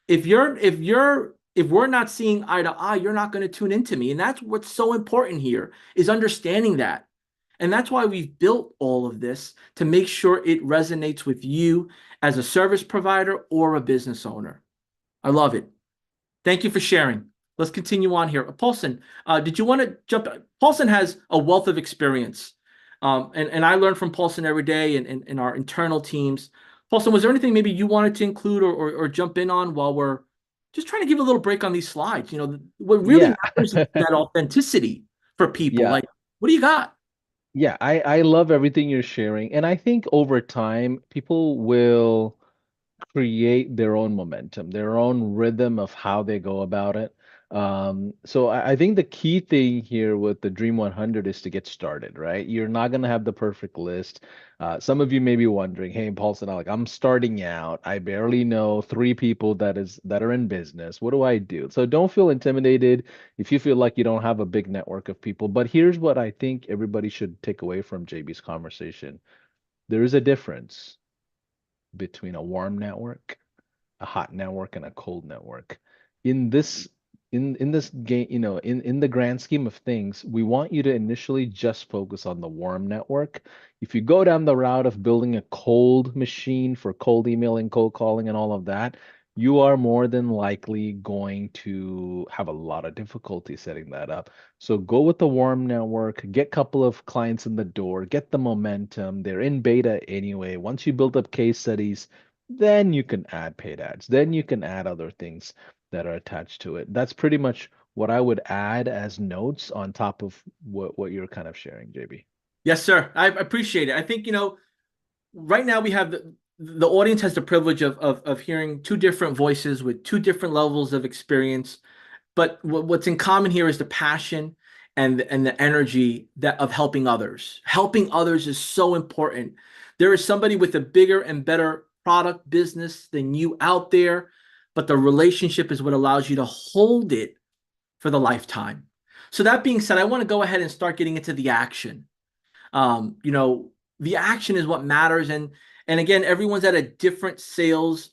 If we're not seeing eye to eye, you're not going to tune into me. And that's what's so important here is understanding that. And that's why we've built all of this to make sure it resonates with you as a service provider or a business owner. I love it. Thank you for sharing. Let's continue on here. Paulson, did you want to jump? Paulson has a wealth of experience. And I learn from Paulson every day and in our internal teams. Paulson, was there anything maybe you wanted to include or jump in on while we're just trying to give a little break on these slides? What really Yeah. matters is that authenticity for people. Yeah. Like, what do you got? Yeah, I love everything you're sharing. And I think over time, people will create their own momentum, their own rhythm of how they go about it. So I think the key thing here with the Dream 100 is to get started, right? You're not going to have the perfect list. Some of you may be wondering, hey, Paulson, like I'm starting out. I barely know three people that are in business. What do I do? So don't feel intimidated if you feel like you don't have a big network of people. But here's what I think everybody should take away from JB's conversation. There is a difference between a warm network, a hot network, and a cold network. In this in this game, in the grand scheme of things, we want you to initially just focus on the warm network. If you go down the route of building a cold machine for cold emailing, cold calling, and all of that, you are more than likely going to have a lot of difficulty setting that up. So go with the warm network, get a couple of clients in the door, get the momentum. They're in beta anyway. Once you build up case studies, then you can add paid ads. Then you can add other things that are attached to it. That's pretty much what I would add as notes on top of what you're kind of sharing, JB. Yes, sir. I appreciate it. I think, right now we have the audience has the privilege of hearing two different voices with two different levels of experience. But what's in common here is the passion and the energy that of helping others. Helping others is so important. There is somebody with a bigger and better product business than you out there, but the relationship is what allows you to hold it for the lifetime. So that being said, I want to go ahead and start getting into the action. The action is what matters. And again, everyone's at a different sales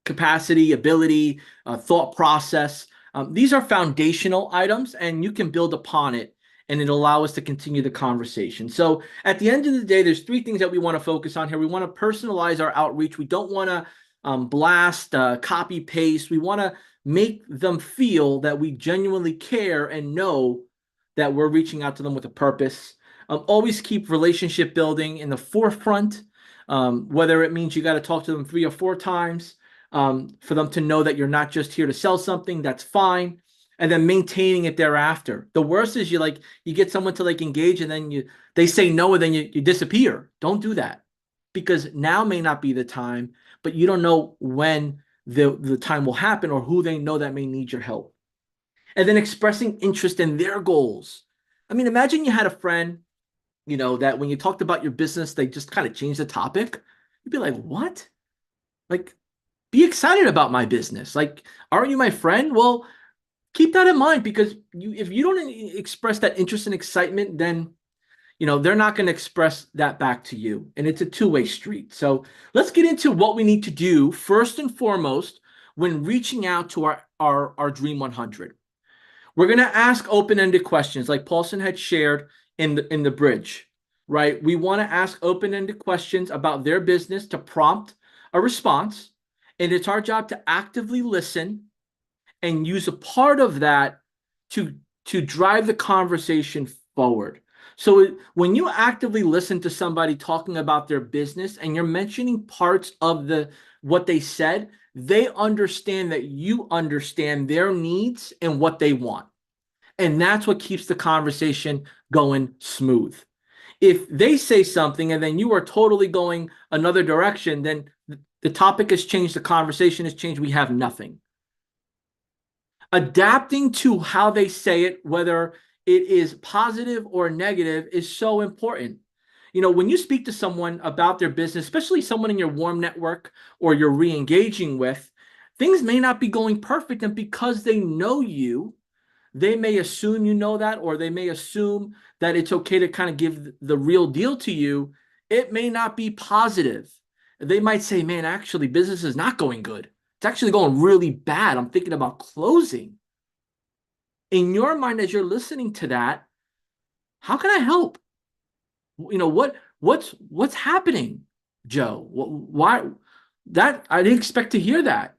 capacity, ability, thought process. These are foundational items, and you can build upon it, and it'll allow us to continue the conversation. So at the end of the day, there's three things that we want to focus on here. We want to personalize our outreach. We don't want to blast, copy, paste. We want to make them feel that we genuinely care and know that we're reaching out to them with a purpose. Always keep relationship building in the forefront, whether it means you got to talk to them 3 or 4 times for them to know that you're not just here to sell something. That's fine. And then maintaining it thereafter. The worst is you get someone to like engage and then they say no and then you disappear. Don't do that, because now may not be the time, but you don't know when the time will happen or who they know that may need your help. And then expressing interest in their goals. I mean, imagine you had a friend, that when you talked about your business, they just kind of changed the topic. You'd be like, what? Like, be excited about my business. Like, aren't you my friend? Well, keep that in mind, because if you don't express that interest and excitement, then they're not going to express that back to you. And it's a two-way street. So let's get into what we need to do first and foremost when reaching out to our Dream 100. We're going to ask open-ended questions like Paulson had shared in the bridge, right? We want to ask open-ended questions about their business to prompt a response. And it's our job to actively listen and use a part of that to drive the conversation forward. So when you actively listen to somebody talking about their business and you're mentioning parts of what they said, they understand that you understand their needs and what they want. And that's what keeps the conversation going smooth. If they say something and then you are totally going another direction, then the topic has changed, the conversation has changed, we have nothing. Adapting to how they say it, whether it is positive or negative, is so important. When you speak to someone about their business, especially someone in your warm network or you're re-engaging with, things may not be going perfect. And because they know you, they may assume you know that, or they may assume that it's okay to kind of give the real deal to you. It may not be positive. They might say, man, actually, business is not going good. It's actually going really bad. I'm thinking about closing. In your mind, as you're listening to that, how can I help? What's happening, Joe? Why that? I didn't expect to hear that.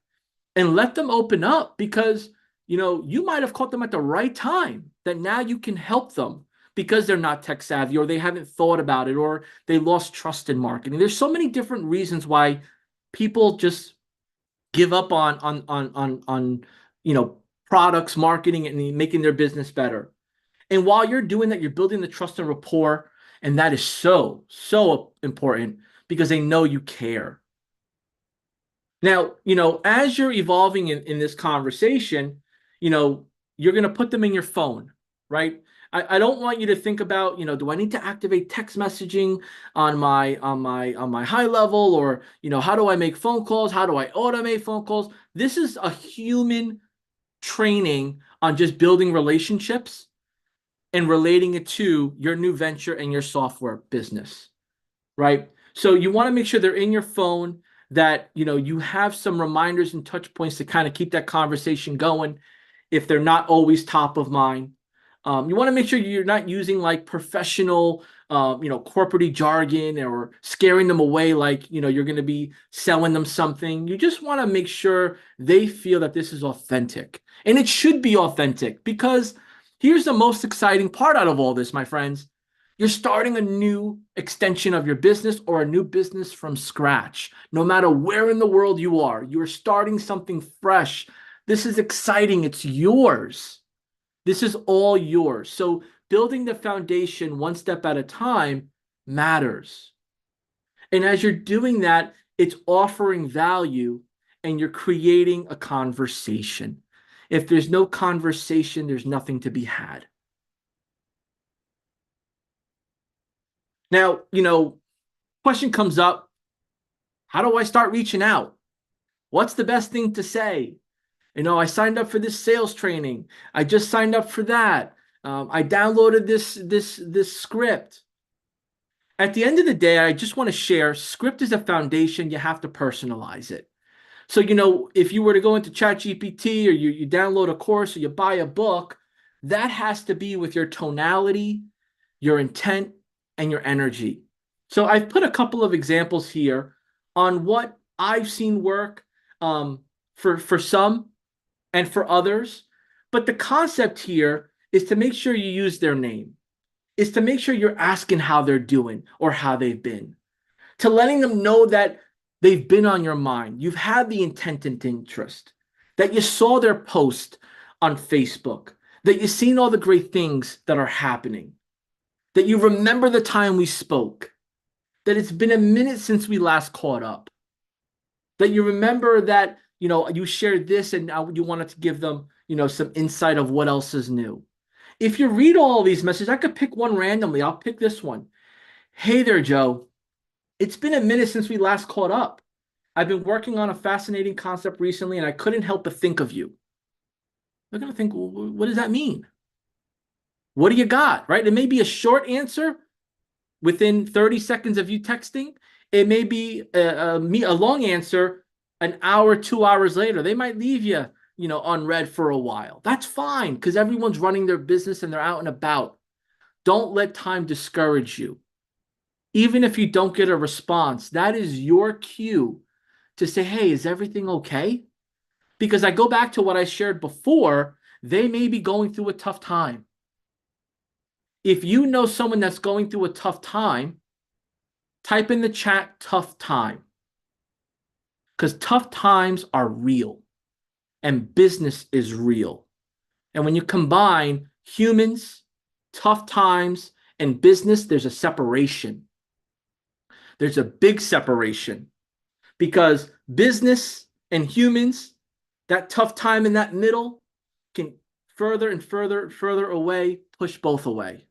And let them open up, because you might have caught them at the right time, that now you can help them because they're not tech savvy, or they haven't thought about it, or they lost trust in marketing. There's so many different reasons why people just give up on products, marketing, and making their business better. And while you're doing that, you're building the trust and rapport, and that is so important, because they know you care. Now, as you're evolving in this conversation, you're going to put them in your phone, right? I don't want you to think about, do I need to activate text messaging on my high level, or, how do I make phone calls? How do I automate phone calls? This is a human training on just building relationships and relating it to your new venture and your software business, right? So you want to make sure they're in your phone, that you have some reminders and touch points to kind of keep that conversation going if they're not always top of mind. You want to make sure you're not using like professional corporate jargon, or scaring them away like you're going to be selling them something. You just want to make sure they feel that this is authentic, and it should be authentic, because here's the most exciting part out of all this, my friends. You're starting a new extension of your business, or a new business from scratch. No matter where in the world you are, you're starting something fresh. This is exciting. It's yours. This is all yours. So building the foundation one step at a time matters. And as you're doing that, it's offering value, and you're creating a conversation. If there's no conversation, there's nothing to be had. Now, question comes up, how do I start reaching out? What's the best thing to say? I signed up for this sales training. I just signed up for that. I downloaded this script. At the end of the day, I just want to share, script is a foundation. You have to personalize it. So, if you were to go into ChatGPT, or you download a course, or you buy a book, that has to be with your tonality, your intent, and your energy. So I've put a couple of examples here on what I've seen work for some and for others. But the concept here is to make sure you use their name, is to make sure you're asking how they're doing or how they've been, to letting them know that they've been on your mind. You've had the intent and interest, that you saw their post on Facebook, that you've seen all the great things that are happening, that you remember the time we spoke, that it's been a minute since we last caught up, that you remember that, you shared this and now you wanted to give them, some insight of what else is new. If you read all these messages, I could pick one randomly. I'll pick this one. Hey there, Joe. It's been a minute since we last caught up. I've been working on a fascinating concept recently and I couldn't help but think of you. They're going to think, well, what does that mean? What do you got, right? It may be a short answer within 30 seconds of you texting. It may be a long answer an hour, 2 hours later. They might leave you, unread for a while. That's fine because everyone's running their business and they're out and about. Don't let time discourage you. Even if you don't get a response, that is your cue to say, hey, is everything okay? Because I go back to what I shared before, they may be going through a tough time. If you know someone that's going through a tough time, type in the chat, tough time. Because tough times are real and business is real. And when you combine humans, tough times, and business, there's a separation. There's a big separation because business and humans, that tough time in that middle can further and further and further away, push both away.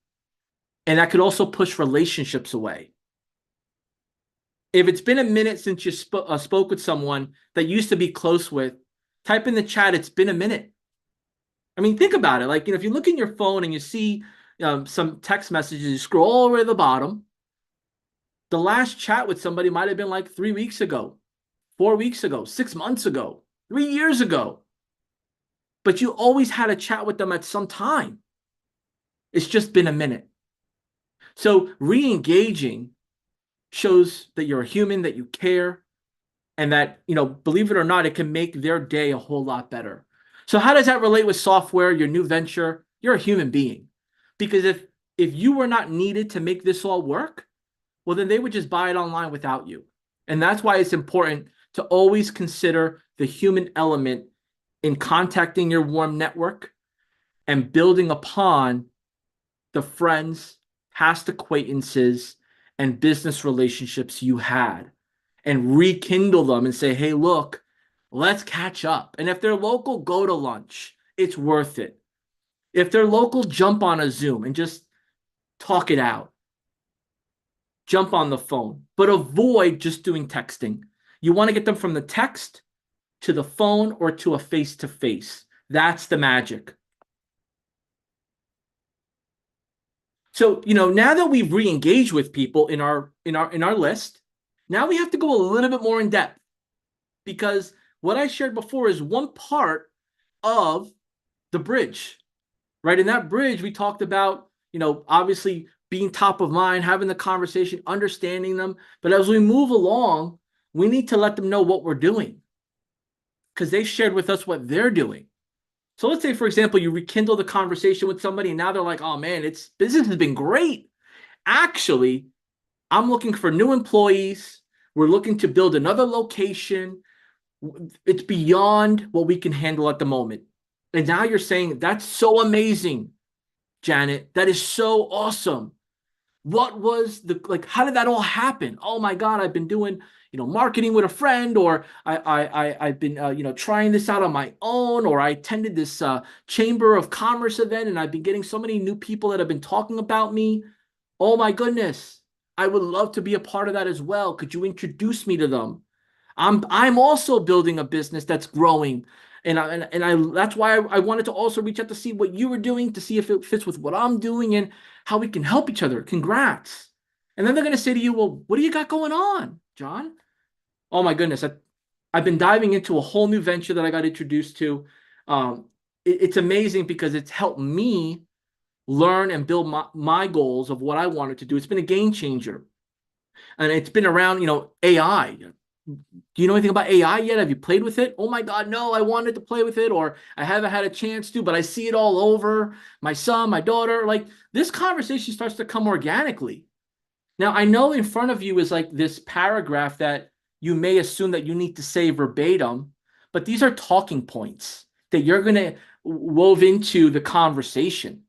And that could also push relationships away. If it's been a minute since you spoke with someone that you used to be close with, type in the chat, it's been a minute. I mean, think about it. Like, if you look in your phone and you see some text messages, you scroll all the way to the bottom, the last chat with somebody might have been like 3 weeks ago, 4 weeks ago, 6 months ago, 3 years ago. But you always had a chat with them at some time. It's just been a minute. So re-engaging shows that you're a human, that you care, and that, believe it or not, it can make their day a whole lot better. So how does that relate with software, your new venture? You're a human being. Because if you were not needed to make this all work, well, then they would just buy it online without you. And that's why it's important to always consider the human element in contacting your warm network and building upon the friends, past acquaintances, and business relationships you had, and rekindle them and say, hey, look, let's catch up. And if they're local, go to lunch. It's worth it. If they're local, jump on a Zoom and just talk it out. Jump on the phone, but avoid just doing texting. You want to get them from the text to the phone or to a face-to-face. That's the magic. So, now that we've re-engaged with people in our list, now we have to go a little bit more in depth, because what I shared before is one part of the bridge, right? In that bridge, we talked about, obviously being top of mind, having the conversation, understanding them. But as we move along, we need to let them know what we're doing, because they shared with us what they're doing. So let's say, for example, you rekindle the conversation with somebody and now they're like, oh man, business has been great. Actually, I'm looking for new employees. We're looking to build another location. It's beyond what we can handle at the moment. And now you're saying, that's so amazing, Janet. That is so awesome. What was how did that all happen? Oh my God, I've been doing, marketing with a friend, or I've been, trying this out on my own, or I attended this Chamber of Commerce event and I've been getting so many new people that have been talking about me. Oh my goodness, I would love to be a part of that as well. Could you introduce me to them? I'm also building a business that's growing. And that's why I wanted to also reach out to see what you were doing, to see if it fits with what I'm doing and how we can help each other. Congrats. And then they're going to say to you, well, what do you got going on, John? Oh my goodness. I've been diving into a whole new venture that I got introduced to. It's amazing because it's helped me learn and build my goals of what I wanted to do. It's been a game changer. And it's been around, AI, do you know anything about AI yet? Have you played with it? Oh my God, no, I wanted to play with it, or I haven't had a chance to, but I see it all over my son, my daughter. Like this conversation starts to come organically. Now, I know in front of you is like this paragraph that you may assume that you need to say verbatim, but these are talking points that you're going to wove into the conversation.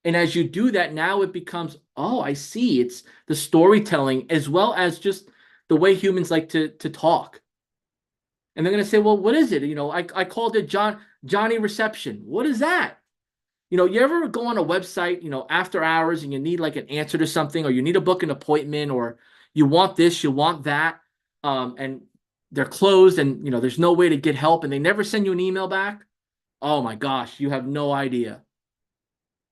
And as you do that, now it becomes, oh, I see. It's the storytelling as well as just the way humans like to talk. And they're going to say, well, what is it? I called it Johnny Reception. What is that? You ever go on a website, after hours and you need like an answer to something, or you need to book an appointment, or you want this, you want that, and they're closed and, there's no way to get help and they never send you an email back? Oh my gosh, you have no idea.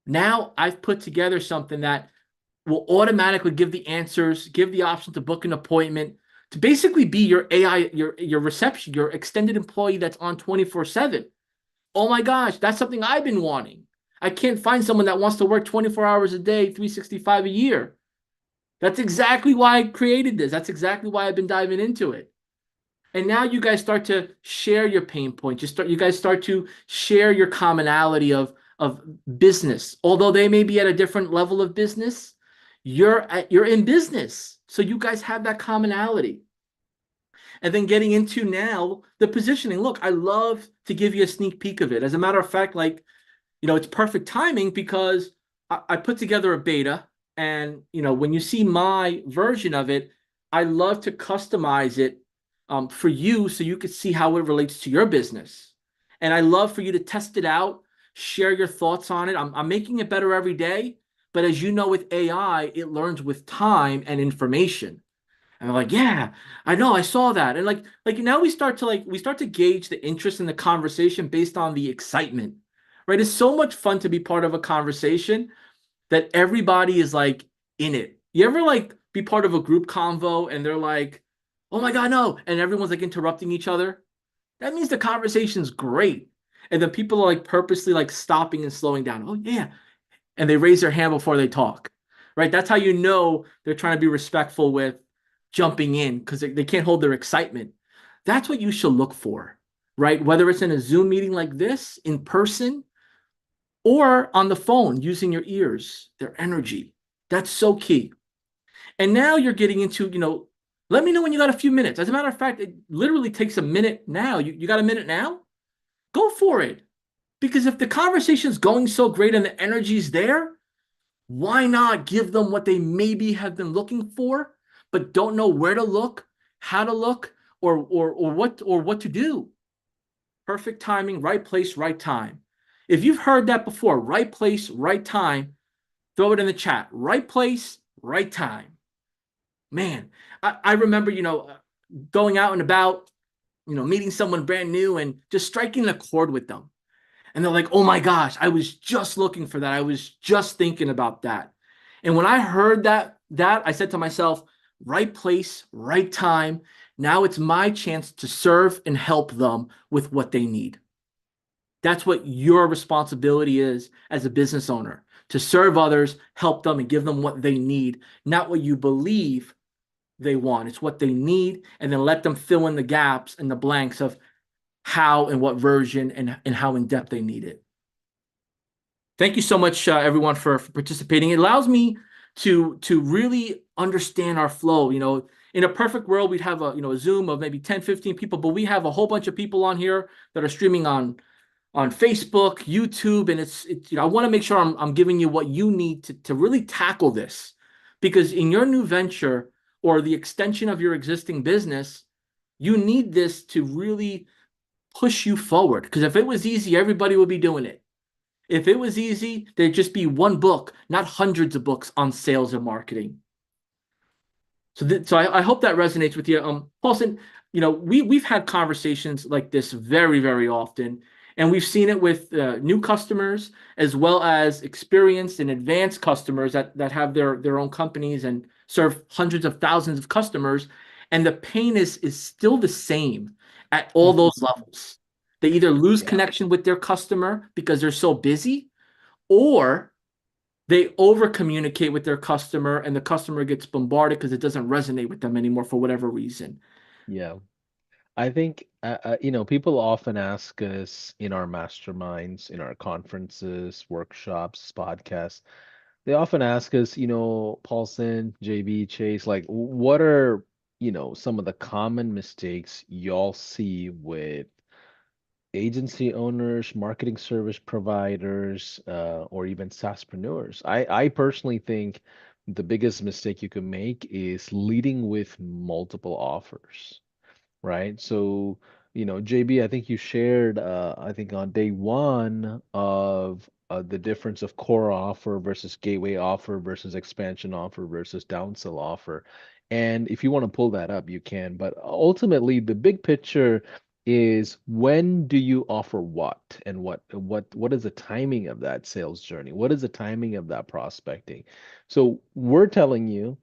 Now I've put together something that will automatically give the answers, give the option to book an appointment, to basically be your AI, your reception, your extended employee that's on 24/7. Oh my gosh, that's something I've been wanting. I can't find someone that wants to work 24 hours a day, 365 a year. That's exactly why I created this. That's exactly why I've been diving into it. And now you guys start to share your pain points. You guys start to share your commonality of business. Although they may be at a different level of business, you're in business. So you guys have that commonality. And then getting into now the positioning. Look, I love to give you a sneak peek of it. As a matter of fact, like, it's perfect timing because I put together a beta, and when you see my version of it, I love to customize it for you so you could see how it relates to your business. And I love for you to test it out, share your thoughts on it. I'm making it better every day, but as you know, with AI, it learns with time and information. And they're like, yeah, I know, I saw that. And like now we start to gauge the interest in the conversation based on the excitement. Right? It's so much fun to be part of a conversation that everybody is like in it. You ever like be part of a group convo and they're like, oh my God, no. And everyone's like interrupting each other? That means the conversation's great. And then people are like purposely like stopping and slowing down. Oh yeah. And they raise their hand before they talk. Right? That's how you know they're trying to be respectful with jumping in because they can't hold their excitement. That's what you should look for, right? Whether it's in a Zoom meeting like this, in person, or on the phone using your ears, their energy. That's so key. And now you're getting into, let me know when you got a few minutes. As a matter of fact, it literally takes a minute now. You got a minute now? Go for it. Because if the conversation's going so great and the energy's there, why not give them what they maybe have been looking for, but don't know where to look, how to look, or what to do? Perfect timing, right place, right time. If you've heard that before, right place, right time, throw it in the chat. Right place, right time. Man, I remember, going out and about, meeting someone brand new and just striking a chord with them. And they're like, oh my gosh, I was just looking for that. I was just thinking about that. And when I heard that I said to myself, right place, right time. Now it's my chance to serve and help them with what they need. That's what your responsibility is as a business owner, to serve others, help them, and give them what they need, not what you believe they want. It's what they need, and then let them fill in the gaps and the blanks of how and what version and how in depth they need it. Thank you so much, everyone, for participating. It allows me to really understand our flow. In a perfect world, we'd have a Zoom of maybe 10, 15 people, but we have a whole bunch of people on here that are streaming on Facebook, YouTube, and it's I want to make sure I'm giving you what you need to really tackle this, because in your new venture or the extension of your existing business, you need this to really push you forward. Because if it was easy, everybody would be doing it. If it was easy, there'd just be one book, not hundreds of books on sales and marketing. So I hope that resonates with you. Paulson, we've had conversations like this very, very often, and we've seen it with new customers as well as experienced and advanced customers that have their own companies and serve hundreds of thousands of customers. And the pain is still the same at all those levels. They either lose connection with their customer because they're so busy, or they over communicate with their customer and the customer gets bombarded because it doesn't resonate with them anymore for whatever reason. Yeah. I think, people often ask us in our masterminds, in our conferences, workshops, podcasts, they often ask us, Paulson, JB, Chase, like, what are, some of the common mistakes y'all see with agency owners, marketing service providers, or even SaaSpreneurs? I personally think the biggest mistake you can make is leading with multiple offers, right? So, JB, I think you shared, I think on day one of the difference of core offer versus gateway offer versus expansion offer versus downsell offer. And if you want to pull that up, you can. But ultimately, the big picture is when do you offer what and what is the timing of that sales journey? What is the timing of that prospecting? So we're telling you,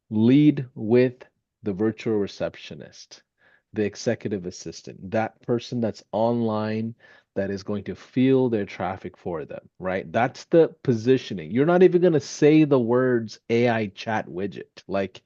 lead with the virtual receptionist, the executive assistant, that person that's online that is going to field their traffic for them, right? That's the positioning. You're not even going to say the words AI chat widget. Like,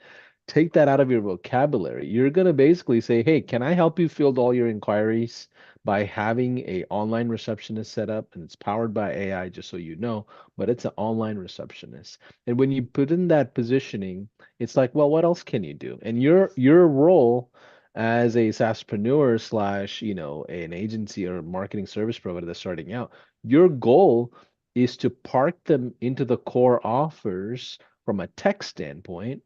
take that out of your vocabulary. You're going to basically say, hey, can I help you field all your inquiries by having a online receptionist set up, and it's powered by AI, just so you know, but it's an online receptionist. And when you put in that positioning, it's like, well, what else can you do? And your role as a SaaSpreneur slash, an agency or marketing service provider that's starting out, your goal is to park them into the core offers from a tech standpoint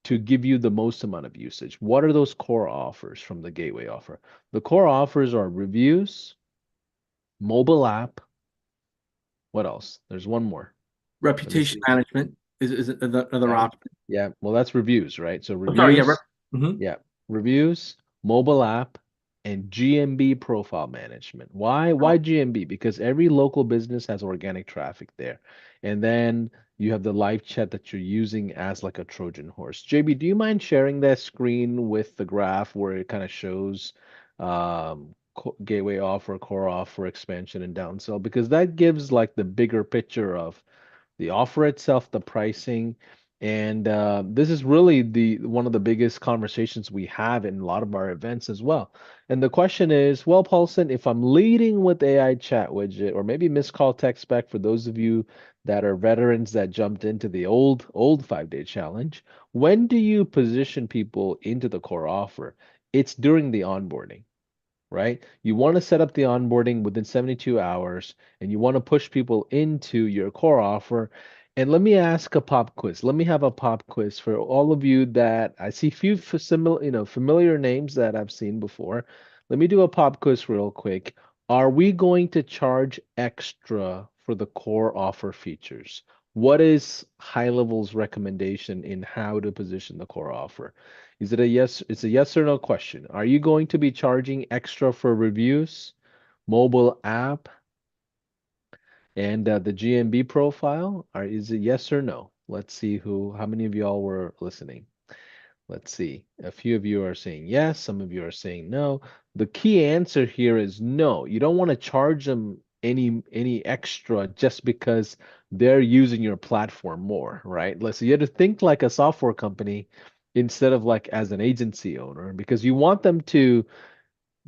to give you the most amount of usage. What are those core offers from the gateway offer? The core offers are reviews, mobile app. What else? There's one more. Let me Reputation see. management is another Yeah. option. Yeah. Well, that's reviews, right? So I'm sorry, yeah. reviews. Mhm. Yeah, reviews, mobile app, and GMB profile management. Why GMB? Because every local business has organic traffic there. And then you have the live chat that you're using as like a Trojan horse. JB, do you mind sharing that screen with the graph where it kind of shows gateway offer, core offer, expansion, and downsell? Because that gives like the bigger picture of the offer itself, the pricing, and this is really the one of the biggest conversations we have in a lot of our events as well. And the question is, well, Paulson, if I'm leading with AI chat widget or maybe missed call text spec for those of you that are veterans that jumped into the old 5 day challenge, when do you position people into the core offer? It's during the onboarding, right? You want to set up the onboarding within 72 hours and you want to push people into your core offer. And let me ask a pop quiz. Let me have a pop quiz for all of you that I see few similar, familiar names that I've seen before. Let me do a pop quiz real quick. Are we going to charge extra for the core offer features? What is high level's recommendation in how to position the core offer? Is it a yes? It's a yes or no question. Are you going to be charging extra for reviews, mobile app, and the GMB profile? Or is it yes or no? Let's see how many of y'all were listening. Let's see. A few of you are saying yes, some of you are saying no. The key answer here is no. You don't want to charge them any extra just because they're using your platform more, right? So you have to think like a software company instead of like as an agency owner because you want them to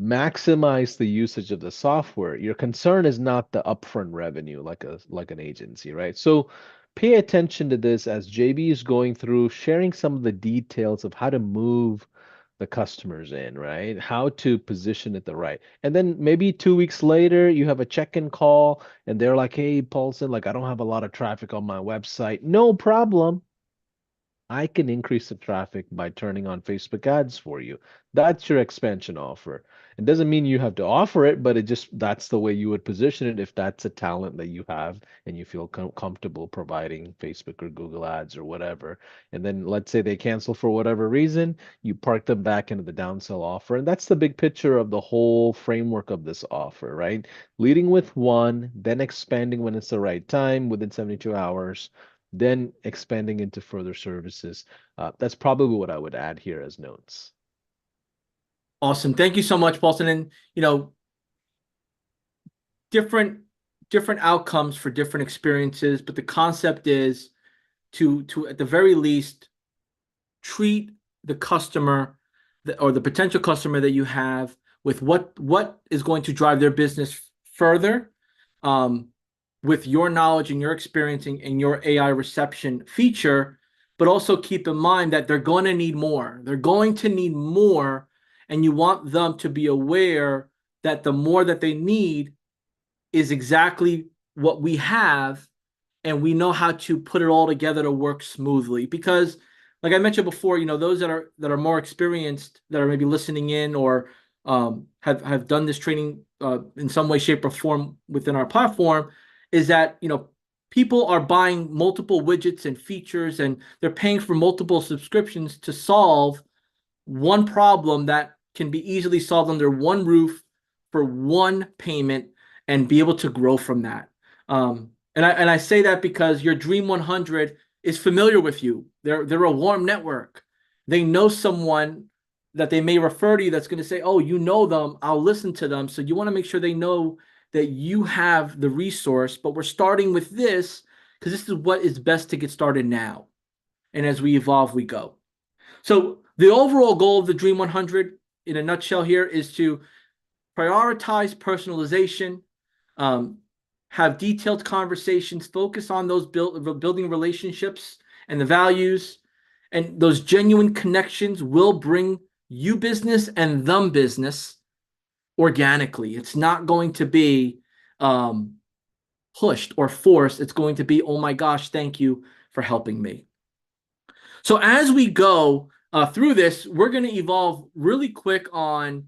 maximize the usage of the software. Your concern is not the upfront revenue like an agency, right? So pay attention to this as JB is going through sharing some of the details of how to move the customers in, right? How to position it the right. And then maybe 2 weeks later, you have a check-in call and they're like, hey, Paulson, like I don't have a lot of traffic on my website. No problem. I can increase the traffic by turning on Facebook ads for you. That's your expansion offer. It doesn't mean you have to offer it, but that's the way you would position it if that's a talent that you have and you feel comfortable providing Facebook or Google ads or whatever. And then let's say they cancel for whatever reason, you park them back into the downsell offer. And that's the big picture of the whole framework of this offer, right? Leading with one, then expanding when it's the right time within 72 hours, then expanding into further services. That's probably what I would add here as notes. Awesome. Thank you so much, Paulson. And different different outcomes for different experiences, but the concept is to at the very least treat the customer or the potential customer that you have with what is going to drive their business further, um, with your knowledge and your experience and your AI reception feature, but also keep in mind that they're going to need more. They're going to need more, and you want them to be aware that the more that they need is exactly what we have, and we know how to put it all together to work smoothly. Because, like I mentioned before, those that are more experienced, that are maybe listening in, or have done this training in some way, shape, or form within our platform, is that people are buying multiple widgets and features, and they're paying for multiple subscriptions to solve one problem that can be easily solved under one roof for one payment, and be able to grow from that. And I say that because your Dream 100 is familiar with you. They're a warm network. They know someone that they may refer to you that's going to say, "Oh, you know them. I'll listen to them." So you want to make sure they know that you have the resource. But we're starting with this because this is what is best to get started now. And as we evolve, we go. So the overall goal of the Dream 100, in a nutshell, here is to prioritize personalization, have detailed conversations, focus on those building relationships and the values, and those genuine connections will bring you business and them business organically. It's not going to be pushed or forced. It's going to be, "Oh my gosh, thank you for helping me." So as we go through this, we're going to evolve really quick on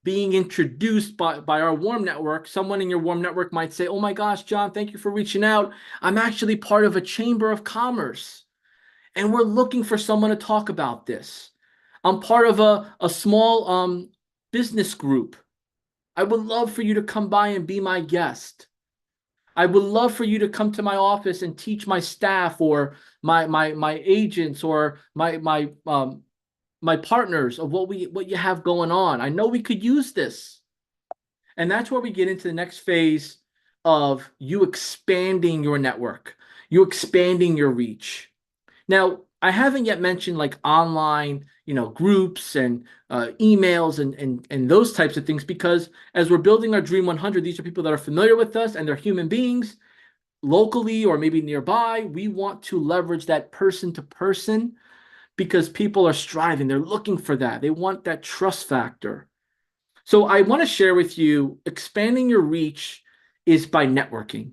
being introduced by our warm network. Someone in your warm network might say, "Oh my gosh, John, thank you for reaching out. I'm actually part of a chamber of commerce, and we're looking for someone to talk about this. I'm part of a small business group. I would love for you to come by and be my guest. I would love for you to come to my office and teach my staff, or my agents, or my partners, of what you have going on. I know we could use this." And that's where we get into the next phase of you expanding your network, you expanding your reach. Now, I haven't yet mentioned like online, groups and emails and those types of things, because as we're building our Dream 100, these are people that are familiar with us and they're human beings locally or maybe nearby. We want to leverage that person to person, because people are striving, they're looking for that. They want that trust factor. So I want to share with you, expanding your reach is by networking.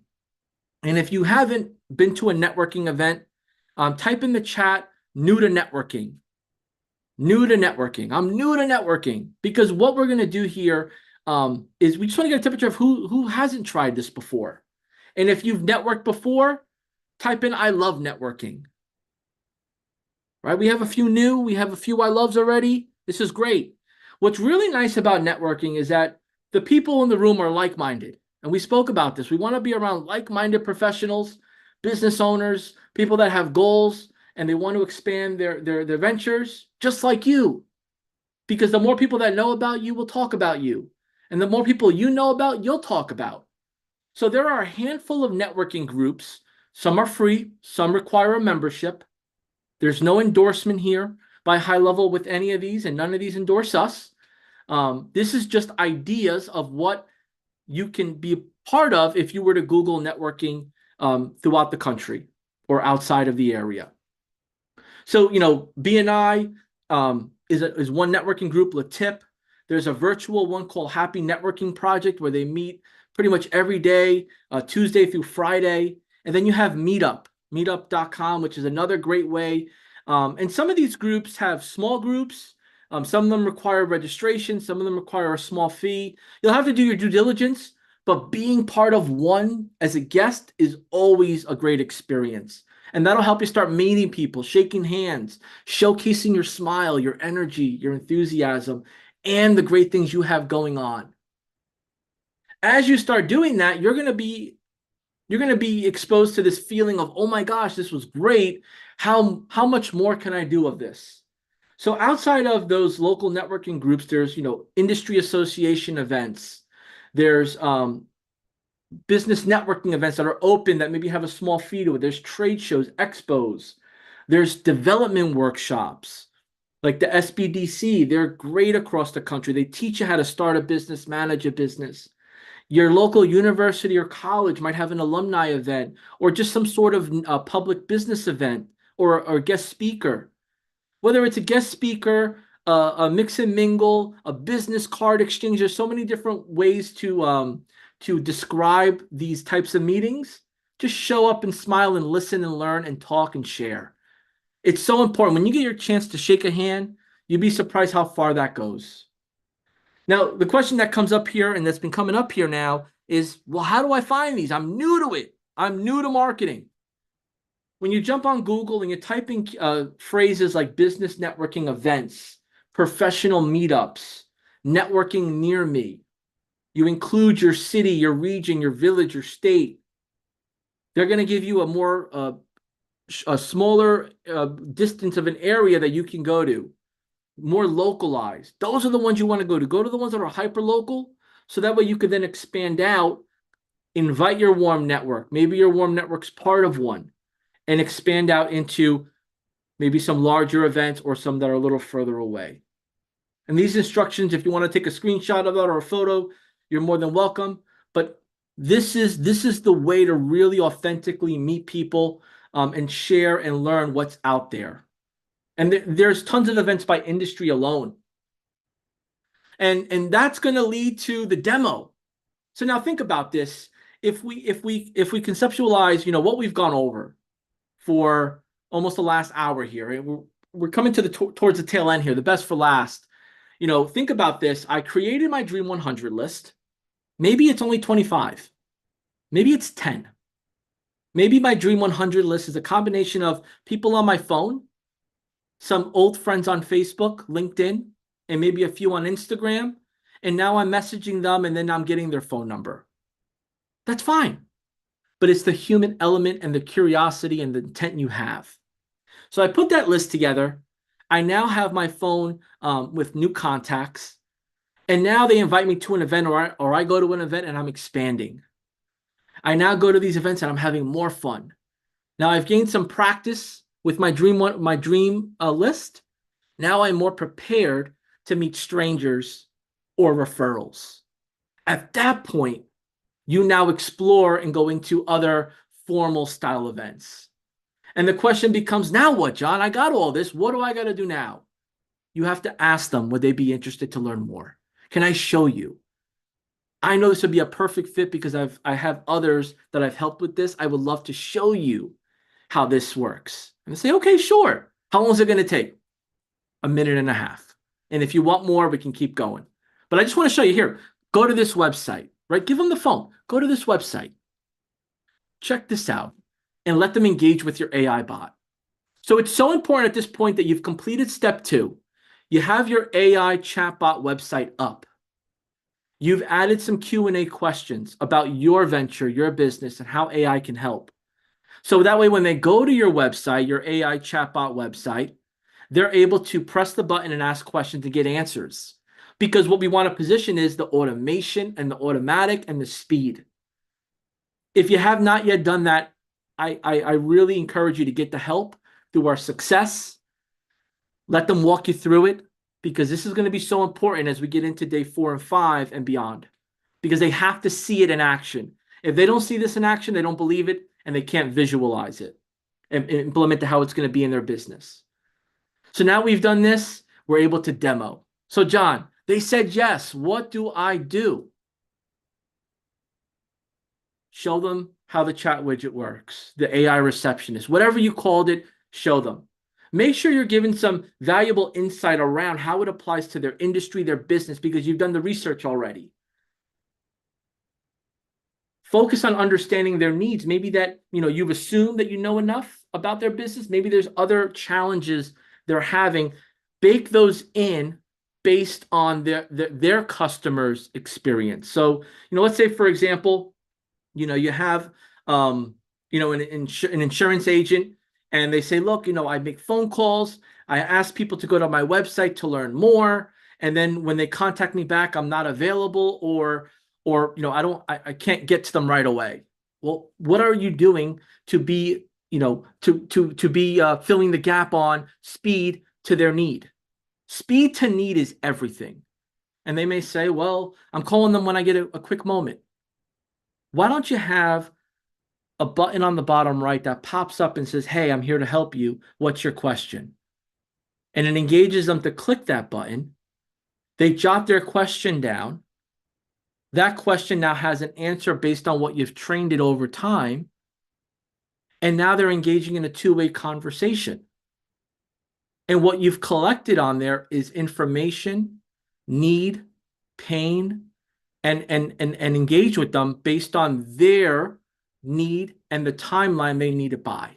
And if you haven't been to a networking event, type in the chat, "new to networking." New to networking. I'm new to networking, because what we're going to do here is we just want to get a temperature of who hasn't tried this before. And if you've networked before, type in "I love networking." Right? We have a few new, we have a few "I loves" already. This is great. What's really nice about networking is that the people in the room are like-minded. And we spoke about this. We want to be around like-minded professionals, business owners, people that have goals and they want to expand their ventures just like you. Because the more people that know about you will talk about you. And the more people you know about, you'll talk about. So there are a handful of networking groups. Some are free, some require a membership. There's no endorsement here by High Level with any of these, and none of these endorse us. This is just ideas of what you can be part of if you were to Google networking throughout the country or outside of the area. So, BNI is one networking group, LaTip. There's a virtual one called Happy Networking Project, where they meet pretty much every day, Tuesday through Friday. And then you have meetup.com, which is another great way. And some of these groups have small groups. Some of them require registration. Some of them require a small fee. You'll have to do your due diligence, but being part of one as a guest is always a great experience. And that'll help you start meeting people, shaking hands, showcasing your smile, your energy, your enthusiasm, and the great things you have going on. As you start doing that, you're going to be exposed to this feeling of, "Oh my gosh, this was great. How much more can I do of this?" So outside of those local networking groups, there's, industry association events. There's business networking events that are open that maybe have a small fee to it. There's trade shows, expos. There's development workshops. Like the SBDC, they're great across the country. They teach you how to start a business, manage a business. Your local university or college might have an alumni event or just some sort of public business event or guest speaker. Whether it's a guest speaker, a mix and mingle, a business card exchange, there's so many different ways to describe these types of meetings. Just show up and smile and listen and learn and talk and share. It's so important. When you get your chance to shake a hand, you'd be surprised how far that goes. Now, the question that comes up here and that's been coming up here now is, well, how do I find these? I'm new to it. I'm new to marketing. When you jump on Google and you're typing phrases like business networking events, professional meetups, networking near me, you include your city, your region, your village, your state. They're going to give you a smaller distance of an area that you can go to, more localized. Those are the ones you want to go to. Go to the ones that are hyper local, so that way you can then expand out, invite your warm network. Maybe your warm network's part of one, and expand out into maybe some larger events or some that are a little further away. And these instructions, if you want to take a screenshot of that or a photo, you're more than welcome. But this is the way to really authentically meet people and share and learn what's out there. And there's tons of events by industry alone. And that's going to lead to the demo. So now think about this. If we conceptualize, what we've gone over for almost the last hour here, we're coming to towards the tail end here, the best for last. Think about this. I created my Dream 100 list. Maybe it's only 25. Maybe it's 10. Maybe my Dream 100 list is a combination of people on my phone, some old friends on Facebook, LinkedIn, and maybe a few on Instagram. And now I'm messaging them and then I'm getting their phone number. That's fine. But it's the human element and the curiosity and the intent you have. So I put that list together. I now have my phone with new contacts. And now they invite me to an event or I go to an event and I'm expanding. I now go to these events and I'm having more fun. Now I've gained some practice with my dream list. Now I'm more prepared to meet strangers or referrals. At that point, you now explore and go into other formal style events. And the question becomes, now what, John? I got all this. What do I got to do now? You have to ask them, would they be interested to learn more? Can I show you? I know this would be a perfect fit because I have others that I've helped with this. I would love to show you how this works. And they say, okay, sure. How long is it going to take? A minute and a half. And if you want more, we can keep going. But I just want to show you here. Go to this website, right? Give them the phone. Go to this website. Check this out and let them engage with your AI bot. So it's so important at this point that you've completed step 2. You have your AI chatbot website up. You've added some Q&A questions about your venture, your business, and how AI can help. So that way, when they go to your website, your AI chatbot website, they're able to press the button and ask questions to get answers. Because what we want to position is the automation and the automatic and the speed. If you have not yet done that, I really encourage you to get the help through our success. Let them walk you through it, because this is going to be so important as we get into day 4 and 5 and beyond, because they have to see it in action. If they don't see this in action, they don't believe it, and they can't visualize it and implement how it's going to be in their business. So now we've done this, we're able to demo. So John, they said yes. What do I do? Show them how the chat widget works, the AI receptionist, whatever you called it, show them. Make sure you're giving some valuable insight around how it applies to their industry, their business, because you've done the research already. Focus on understanding their needs. Maybe that, you've assumed that you know enough about their business. Maybe there's other challenges they're having. Bake those in based on their customers' experience. So, let's say, for example, you have, an insurance agent, and they say, look, I make phone calls. I ask people to go to my website to learn more. And then when they contact me back, I'm not available or I can't get to them right away. Well, what are you doing to be, to be filling the gap on speed to their need? Speed to need is everything. And they may say, well, I'm calling them when I get a quick moment. Why don't you have a button on the bottom right that pops up and says, hey, I'm here to help you. What's your question? And it engages them to click that button. They jot their question down. That question now has an answer based on what you've trained it over time. And now they're engaging in a two-way conversation. And what you've collected on there is information, need, pain, and engage with them based on their need and the timeline they need it by.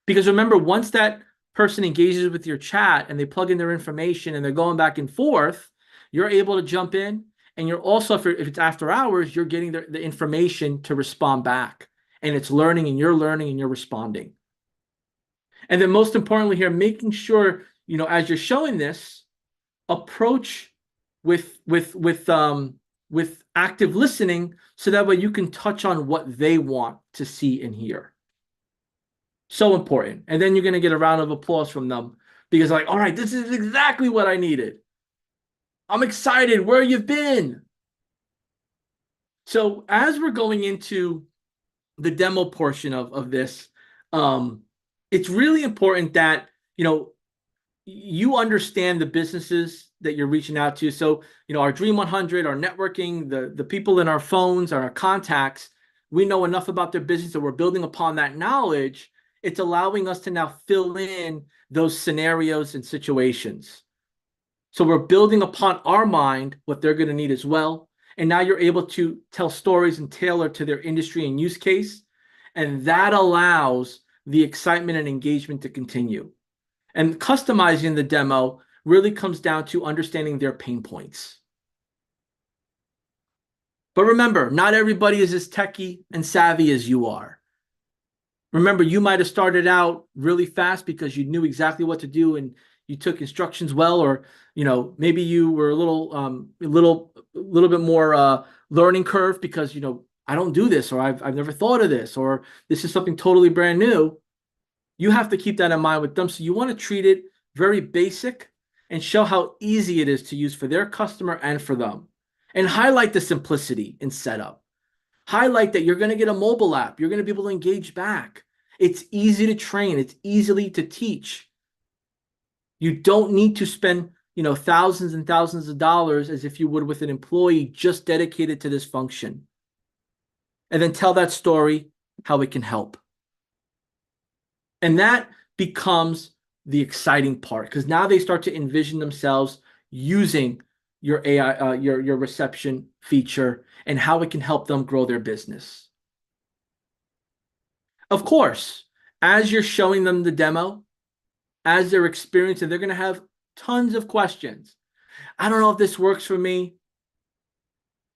Because remember, once that person engages with your chat and they plug in their information and they're going back and forth, you're able to jump in, and you're also, if it's after hours, you're getting the information to respond back, and it's learning and you're responding. And then most importantly here, making sure, as you're showing this, approach with active listening, so that way you can touch on what they want to see and hear. So important. And then you're going to get a round of applause from them, because like, all right, this is exactly what I needed. I'm excited. Where you've been. So as we're going into the demo portion of this, it's really important that, you understand the businesses that you're reaching out to. So, our Dream 100, our networking, the people in our phones, our contacts, we know enough about their business that we're building upon that knowledge. It's allowing us to now fill in those scenarios and situations. So we're building upon our mind what they're going to need as well. And now you're able to tell stories and tailor to their industry and use case. And that allows the excitement and engagement to continue. And customizing the demo really comes down to understanding their pain points. But remember, not everybody is as techie and savvy as you are. Remember, you might have started out really fast because you knew exactly what to do and you took instructions well, or maybe you were a little bit more learning curve because I don't do this, or I've never thought of this, or this is something totally brand new. You have to keep that in mind with them. So you want to treat it very basic and show how easy it is to use for their customer and for them. And highlight the simplicity in setup. Highlight that you're going to get a mobile app. You're going to be able to engage back. It's easy to train. It's easily to teach. You don't need to spend, thousands and thousands of dollars as if you would with an employee just dedicated to this function. And then tell that story, how it can help. And that becomes the exciting part, because now they start to envision themselves using your AI, your reception feature, and how it can help them grow their business. Of course, as you're showing them the demo, as they're experiencing, they're going to have tons of questions. I don't know if this works for me.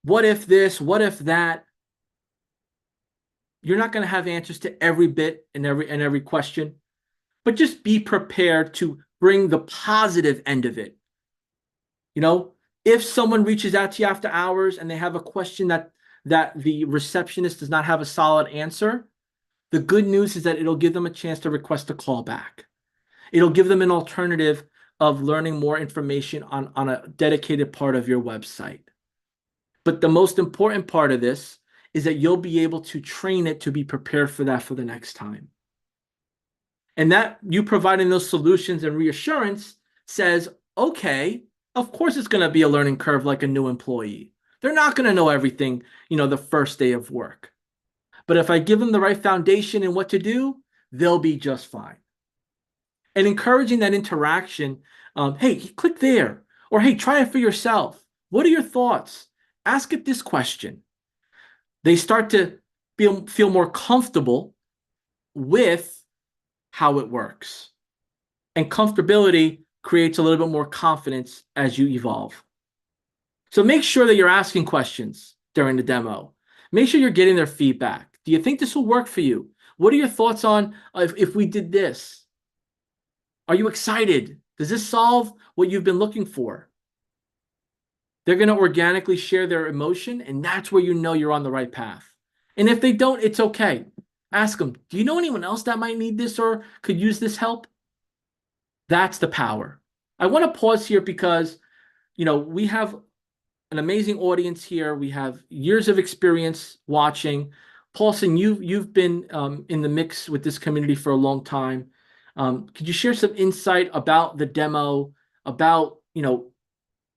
What if this? What if that? You're not going to have answers to every bit and every question, but just be prepared to bring the positive end of it. If someone reaches out to you after hours and they have a question that the receptionist does not have a solid answer, the good news is that it'll give them a chance to request a call back. It'll give them an alternative of learning more information on a dedicated part of your website. But the most important part of this is that you'll be able to train it to be prepared for that for the next time. And that you providing those solutions and reassurance says, okay, of course it's going to be a learning curve like a new employee. They're not going to know everything, the first day of work. But if I give them the right foundation and what to do, they'll be just fine. And encouraging that interaction, hey, click there, or hey, try it for yourself. What are your thoughts? Ask it this question. They start to feel more comfortable with how it works. And comfortability creates a little bit more confidence as you evolve. So make sure that you're asking questions during the demo. Make sure you're getting their feedback. Do you think this will work for you? What are your thoughts on if we did this? Are you excited? Does this solve what you've been looking for? They're going to organically share their emotion, and that's where you know you're on the right path. And if they don't, it's okay. Ask them, do you know anyone else that might need this or could use this help? That's the power I want to pause here because, we have an amazing audience here. We have years of experience watching. Paulson, you've been in the mix with this community for a long time. Could you share some insight about the demo, about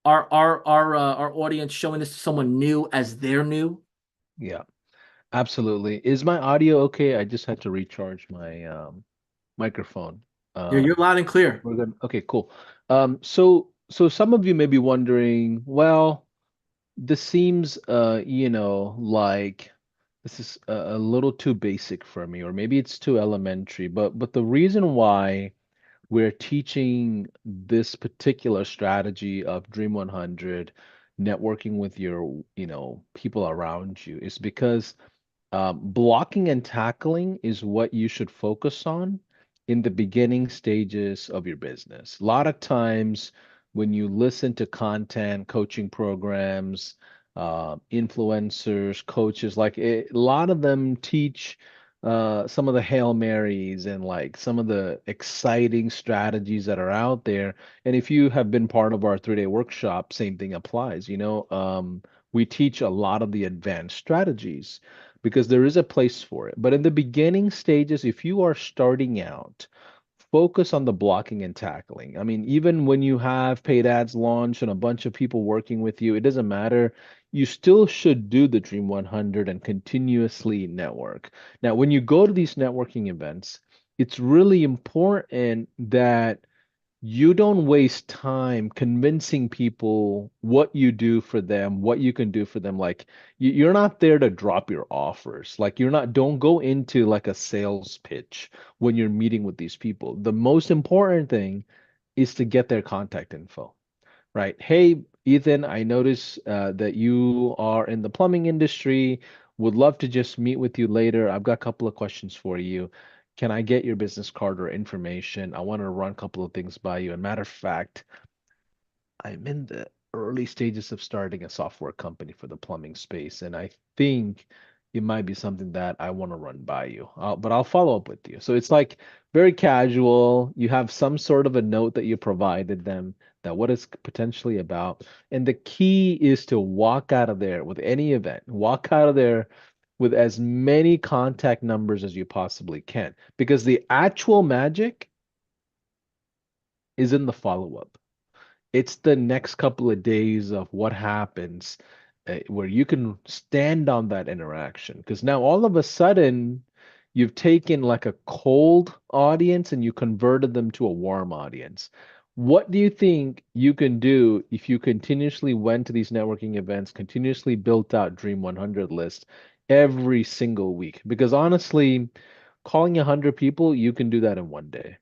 our audience showing this to someone new as they're new? Yeah, absolutely. Is my audio okay? I just had to recharge my microphone. Yeah, you're Um, loud and clear. we're good. Okay, cool. So some of you may be wondering, well, this seems like this is a little too basic for me, or maybe it's too elementary. But the reason why we're teaching this particular strategy of Dream 100, networking with your, people around you, is because blocking and tackling is what you should focus on in the beginning stages of your business. A lot of times, when you listen to content, coaching programs, influencers, coaches, a lot of them teach some of the Hail Marys and like some of the exciting strategies that are out there. And if you have been part of our 3-day workshop, same thing applies. We teach a lot of the advanced strategies because there is a place for it. But in the beginning stages, if you are starting out, focus on the blocking and tackling. I mean, even when you have paid ads launch and a bunch of people working with you, it doesn't matter. You still should do the Dream 100 and continuously network. Now, when you go to these networking events, it's really important that you don't waste time convincing people what you do for them, what you can do for them. Like you're not there to drop your offers. Like don't go into like a sales pitch when you're meeting with these people. The most important thing is to get their contact info, right? Hey, Ethan, I notice that you are in the plumbing industry. Would love to just meet with you later. I've got a couple of questions for you. Can I get your business card or information? I want to run a couple of things by you. And matter of fact, I'm in the early stages of starting a software company for the plumbing space, and I think it might be something that I want to run by you. But I'll follow up with you. So it's like very casual. You have some sort of a note that you provided them that what it's potentially about. And the key is to walk out of there with any event, walk out of there with as many contact numbers as you possibly can, because the actual magic is in the follow-up. It's the next couple of days of what happens where you can stand on that interaction. Because now all of a sudden, you've taken like a cold audience and you converted them to a warm audience. What do you think you can do if you continuously went to these networking events, continuously built out Dream 100 list every single week? Because honestly, calling 100 people, you can do that in one day.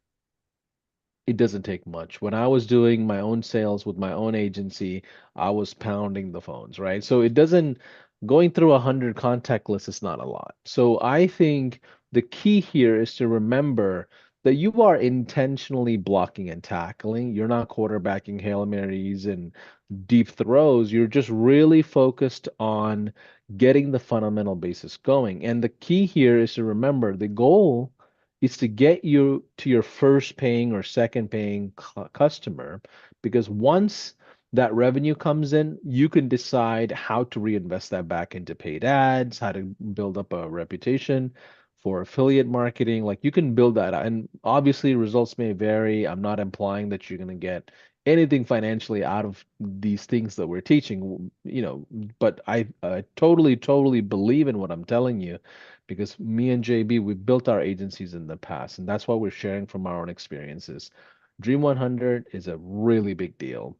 It doesn't take much. When I was doing my own sales with my own agency, I was pounding the phones, right? So it doesn't, going through 100 contact lists is not a lot. So I think the key here is to remember that you are intentionally blocking and tackling. You're not quarterbacking Hail Marys and deep throws. You're just really focused on getting the fundamental basis going. And the key here is to remember the goal is to get you to your first paying or second paying customer, because once that revenue comes in, you can decide how to reinvest that back into paid ads, how to build up a reputation for affiliate marketing. Like you can build that out. And obviously, results may vary. I'm not implying that you're going to get anything financially out of these things that we're teaching, but I totally, totally believe in what I'm telling you, because me and JB, we've built our agencies in the past, and that's why we're sharing from our own experiences. Dream 100 is a really big deal.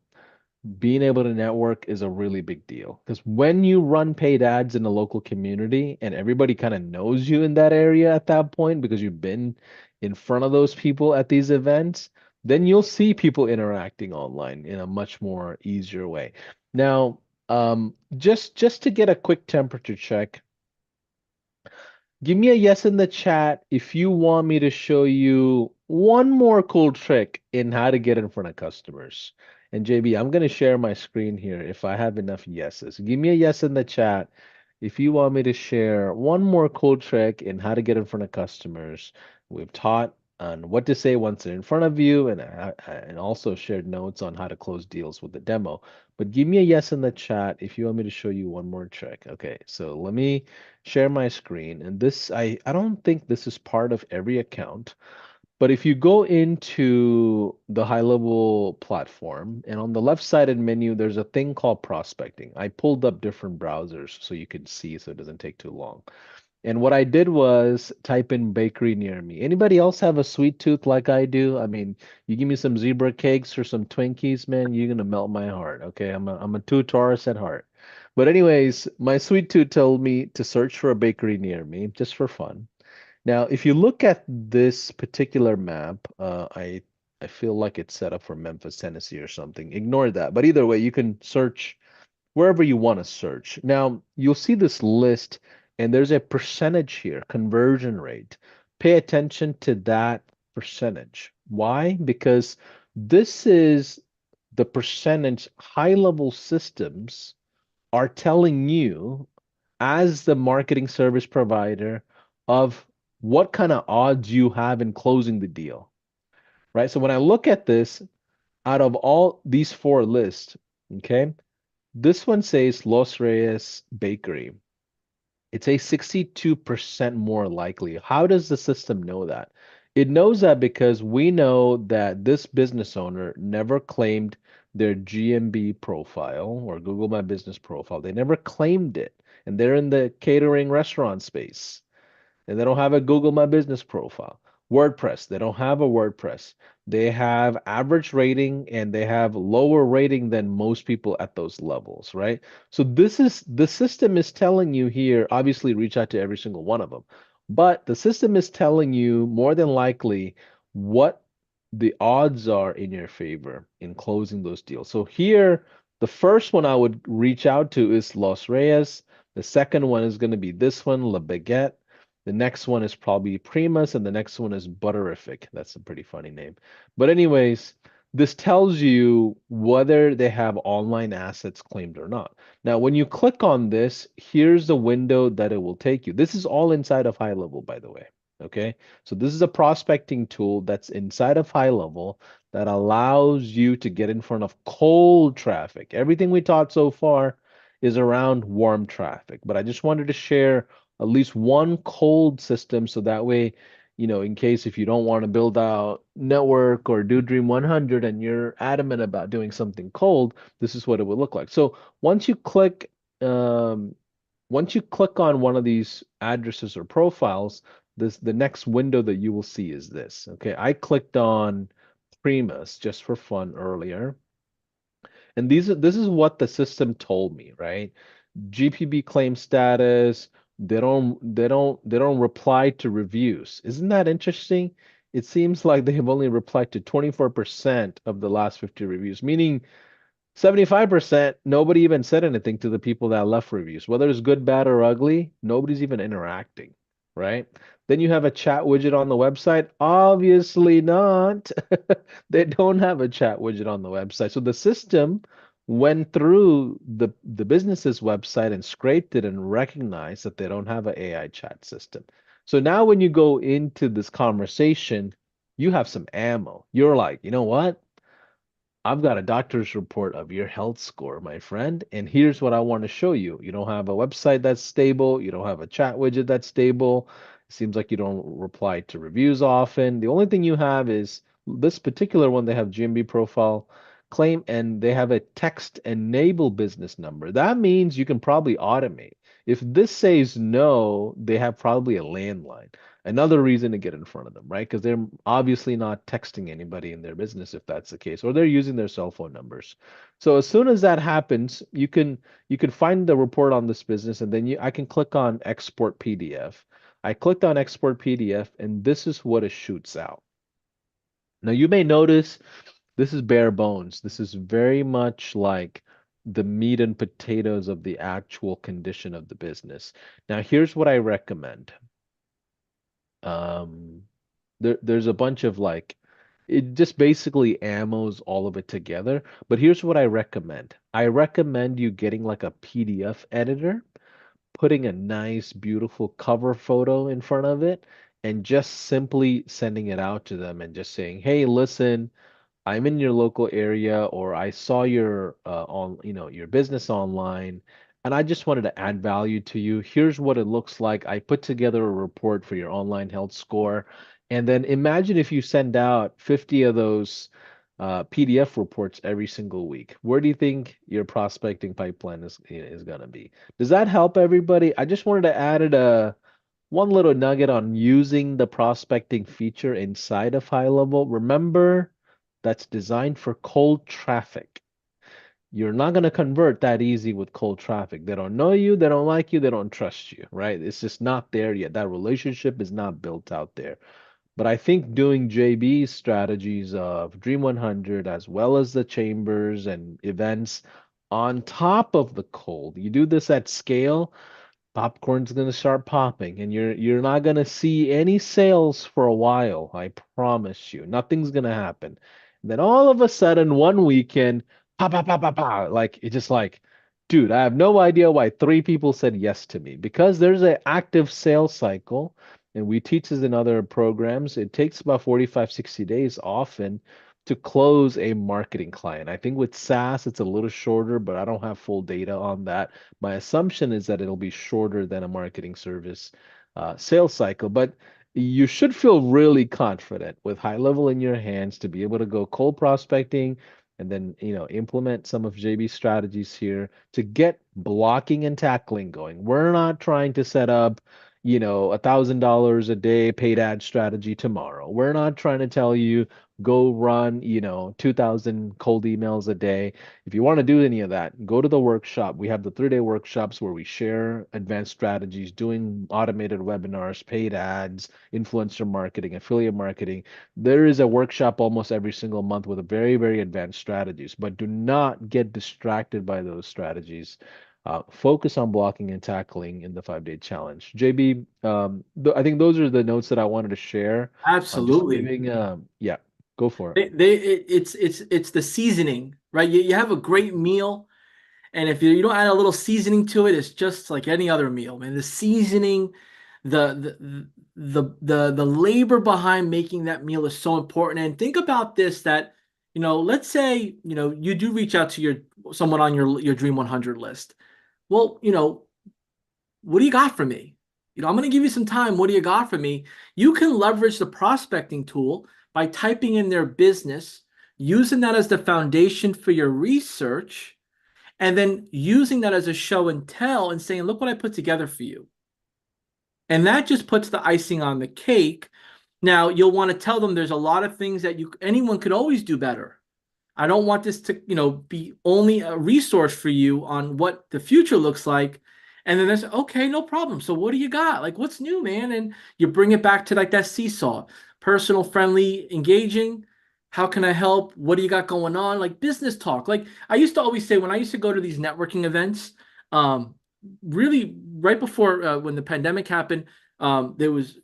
Being able to network is a really big deal because when you run paid ads in a local community and everybody kind of knows you in that area at that point because you've been in front of those people at these events, then you'll see people interacting online in a much more easier way. Now, just to get a quick temperature check, give me a yes in the chat if you want me to show you one more cool trick in how to get in front of customers. And JB, I'm going to share my screen here if I have enough yeses. Give me a yes in the chat if you want me to share one more cool trick in how to get in front of customers. We've taught on what to say once they're in front of you, and also shared notes on how to close deals with the demo. But give me a yes in the chat if you want me to show you one more trick. Okay, so let me share my screen. And this, I don't think this is part of every account, but if you go into the high level platform and on the left sided menu, there's a thing called prospecting. I pulled up different browsers so you can see so it doesn't take too long. And what I did was type in bakery near me. Anybody else have a sweet tooth like I do? I mean, you give me some zebra cakes or some Twinkies, man, you're gonna melt my heart. Okay, I'm a two Taurus at heart. But anyways, my sweet tooth told me to search for a bakery near me just for fun. Now, if you look at this particular map, I feel like it's set up for Memphis, Tennessee or something. Ignore that. But either way, you can search wherever you want to search. Now, you'll see this list, and there's a percentage here, conversion rate. Pay attention to that percentage. Why? Because this is the percentage high-level systems are telling you as the marketing service provider of what kind of odds you have in closing the deal, right? So when I look at this, out of all these four lists, okay, this one says Los Reyes Bakery. It's a 62% more likely. How does the system know that? It knows that because we know that this business owner never claimed their GMB profile or Google My Business profile. They never claimed it. And they're in the catering restaurant space and they don't have a Google My Business profile. WordPress, they don't have a WordPress. They have average rating and they have lower rating than most people at those levels, right? So this is the system is telling you here, obviously reach out to every single one of them. But the system is telling you more than likely what the odds are in your favor in closing those deals. So here, the first one I would reach out to is Los Reyes. The second one is going to be this one, La Baguette. The next one is probably Primus, and the next one is Butterific. That's a pretty funny name. But anyways, this tells you whether they have online assets claimed or not. Now, when you click on this, here's the window that it will take you. This is all inside of High Level, by the way. Okay, so this is a prospecting tool that's inside of High Level that allows you to get in front of cold traffic. Everything we taught so far is around warm traffic, but I just wanted to share at least one cold system so that way, in case if you don't want to build out network or do Dream 100 and you're adamant about doing something cold, this is what it would look like. So once you click, um, once you click on one of these addresses or profiles, the next window that you will see is this. Okay, I clicked on Primus just for fun earlier, and this is what the system told me, right? GPB claim status. They don't reply to reviews. Isn't that interesting? It seems like they have only replied to 24% of the last 50 reviews, meaning 75%, nobody even said anything to the people that left reviews. Whether it's good, bad, or ugly, nobody's even interacting, right? Then you have a chat widget on the website. Obviously not. They don't have a chat widget on the website. So the system went through the business's website and scraped it and recognized that they don't have an AI chat system. So now when you go into this conversation, you have some ammo. You're like, you know what? I've got a doctor's report of your health score, my friend, and here's what I want to show you. You don't have a website that's stable. You don't have a chat widget that's stable. It seems like you don't reply to reviews often. The only thing you have is this particular one. They have GMB profile claim and they have a text enable business number. That means you can probably automate. If this says no, they have probably a landline. Another reason to get in front of them, right? Because they're obviously not texting anybody in their business if that's the case, or they're using their cell phone numbers. So as soon as that happens, you can find the report on this business, and then I can click on export PDF. I clicked on export PDF, and this is what it shoots out. Now you may notice this is bare bones. This is very much like the meat and potatoes of the actual condition of the business. Now here's what I recommend. Um, there's a bunch of like it just basically ammos all of it together. But here's what I recommend. I recommend you getting like a PDF editor, putting a nice, beautiful cover photo in front of it, and just simply sending it out to them and just saying, "Hey, listen, I'm in your local area, or I saw your your business online, and I just wanted to add value to you. Here's what it looks like. I put together a report for your online health score." And then imagine if you send out 50 of those PDF reports every single week. Where do you think your prospecting pipeline is gonna be? Does that help everybody? I just wanted to add one little nugget on using the prospecting feature inside of High Level. Remember, that's designed for cold traffic. You're not going to convert that easy with cold traffic. They don't know you, they don't like you, they don't trust you, right? It's just not there yet. That relationship is not built out there. But I think doing JB's strategies of Dream 100 as well as the chambers and events on top of the cold, you do this at scale, popcorn's gonna start popping, and you're not gonna see any sales for a while. I promise you. Nothing's gonna happen. And then all of a sudden, one weekend, pop, pop, pop, pop, pop, like it's just like, dude, I have no idea why three people said yes to me. Because there's an active sales cycle, and we teach this in other programs. It takes about 45, 60 days often to close a marketing client. I think with SaaS, it's a little shorter, but I don't have full data on that. My assumption is that it'll be shorter than a marketing service sales cycle, but you should feel really confident with High Level in your hands to be able to go cold prospecting and then, implement some of JB's strategies here to get blocking and tackling going. We're not trying to set up, $1,000 a day paid ad strategy tomorrow. We're not trying to tell you go run, 2,000 cold emails a day. If you want to do any of that, go to the workshop. We have the 3-day workshops where we share advanced strategies, doing automated webinars, paid ads, influencer marketing, affiliate marketing. There is a workshop almost every single month with a very, very advanced strategies, but do not get distracted by those strategies. Focus on blocking and tackling in the 5-day challenge. JB, I think those are the notes that I wanted to share on just Absolutely. giving, yeah, go for it. It's the seasoning, right? You have a great meal, and if you don't add a little seasoning to it, it's just like any other meal, man. The seasoning, the labor behind making that meal is so important. And think about this, that, let's say, you do reach out to your someone on your Dream 100 list. Well, what do you got for me? I'm going to give you some time. What do you got for me? You can leverage the prospecting tool by typing in their business, using that as the foundation for your research, and then using that as a show and tell and saying, look what I put together for you. And that just puts the icing on the cake. Now, you'll want to tell them there's a lot of things that anyone could always do better. I don't want this to, be only a resource for you on what the future looks like. And then there's, okay, no problem. So what do you got? Like, what's new, man? And you bring it back to like that seesaw, personal, friendly, engaging. How can I help? What do you got going on? Like business talk. Like I used to always say when I used to go to these networking events, um, really right before when the pandemic happened, there was,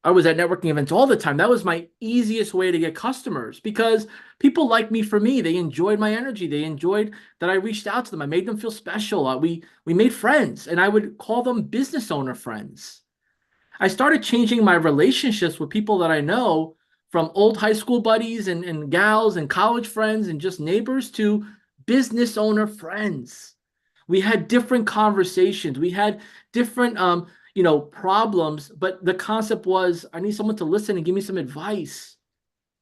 I was at networking events all the time. That was my easiest way to get customers because people like me for me. They enjoyed my energy. They enjoyed that I reached out to them. I made them feel special. We made friends, and I would call them business owner friends. I started changing my relationships with people that I know, from old high school buddies and gals and college friends and just neighbors to business owner friends. We had different conversations. We had different problems, but the concept was I need someone to listen and give me some advice.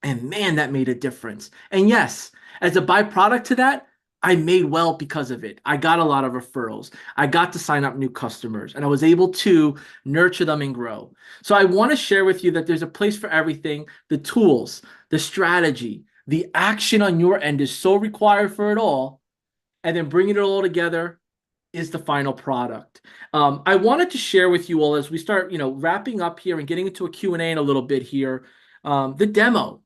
And man, that made a difference. And yes, as a byproduct to that, I made well because of it. I got a lot of referrals. I got to sign up new customers, and I was able to nurture them and grow. So I want to share with you that there's a place for everything. The tools, the strategy, the action on your end is so required for it all. And then bringing it all together is the final product. I wanted to share with you all as we start, wrapping up here and getting into a Q&A in a little bit here. The demo,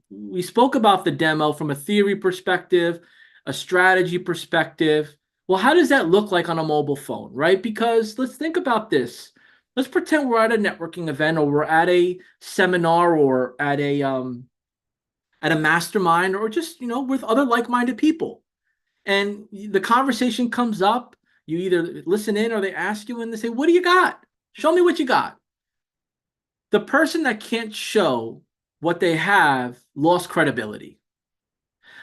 we spoke about the demo from a theory perspective, a strategy perspective. Well, how does that look like on a mobile phone, right? Because let's think about this. Let's pretend we're at a networking event, or we're at a seminar, or at a mastermind, or just, with other like-minded people. And the conversation comes up. You either listen in or they ask you and they say, what do you got? Show me what you got. The person that can't show what they have lost credibility.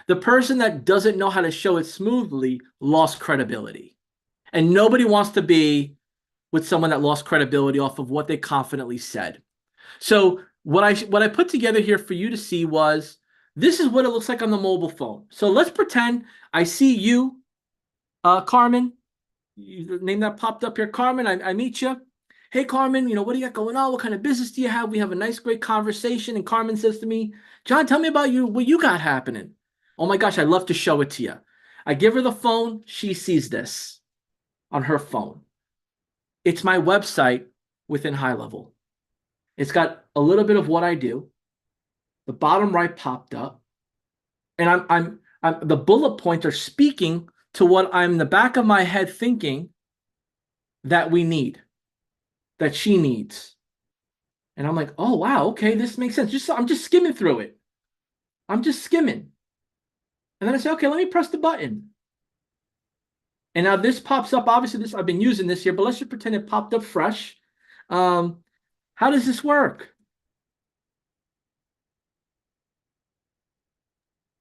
The person that doesn't know how to show it smoothly lost credibility. And nobody wants to be with someone that lost credibility off of what they confidently said. So what I put together here for you to see was this is what it looks like on the mobile phone. So let's pretend I see you, Carmen. The name that popped up here, Carmen. I meet you. Hey, Carmen, what do you got going on? What kind of business do you have? We have a nice, great conversation. And Carmen says to me, John, tell me about you, what you got happening. Oh my gosh, I'd love to show it to you. I give her the phone. She sees this on her phone. It's my website within High Level. It's got a little bit of what I do. The bottom right popped up, and I'm the bullet points are speaking to what I'm in the back of my head thinking that we need, that she needs. And I'm like, oh wow, okay, this makes sense. I'm just skimming through it. I'm just skimming. And then I say, okay, let me press the button. And now this pops up. Obviously, this I've been using this here, but let's just pretend it popped up fresh. How does this work?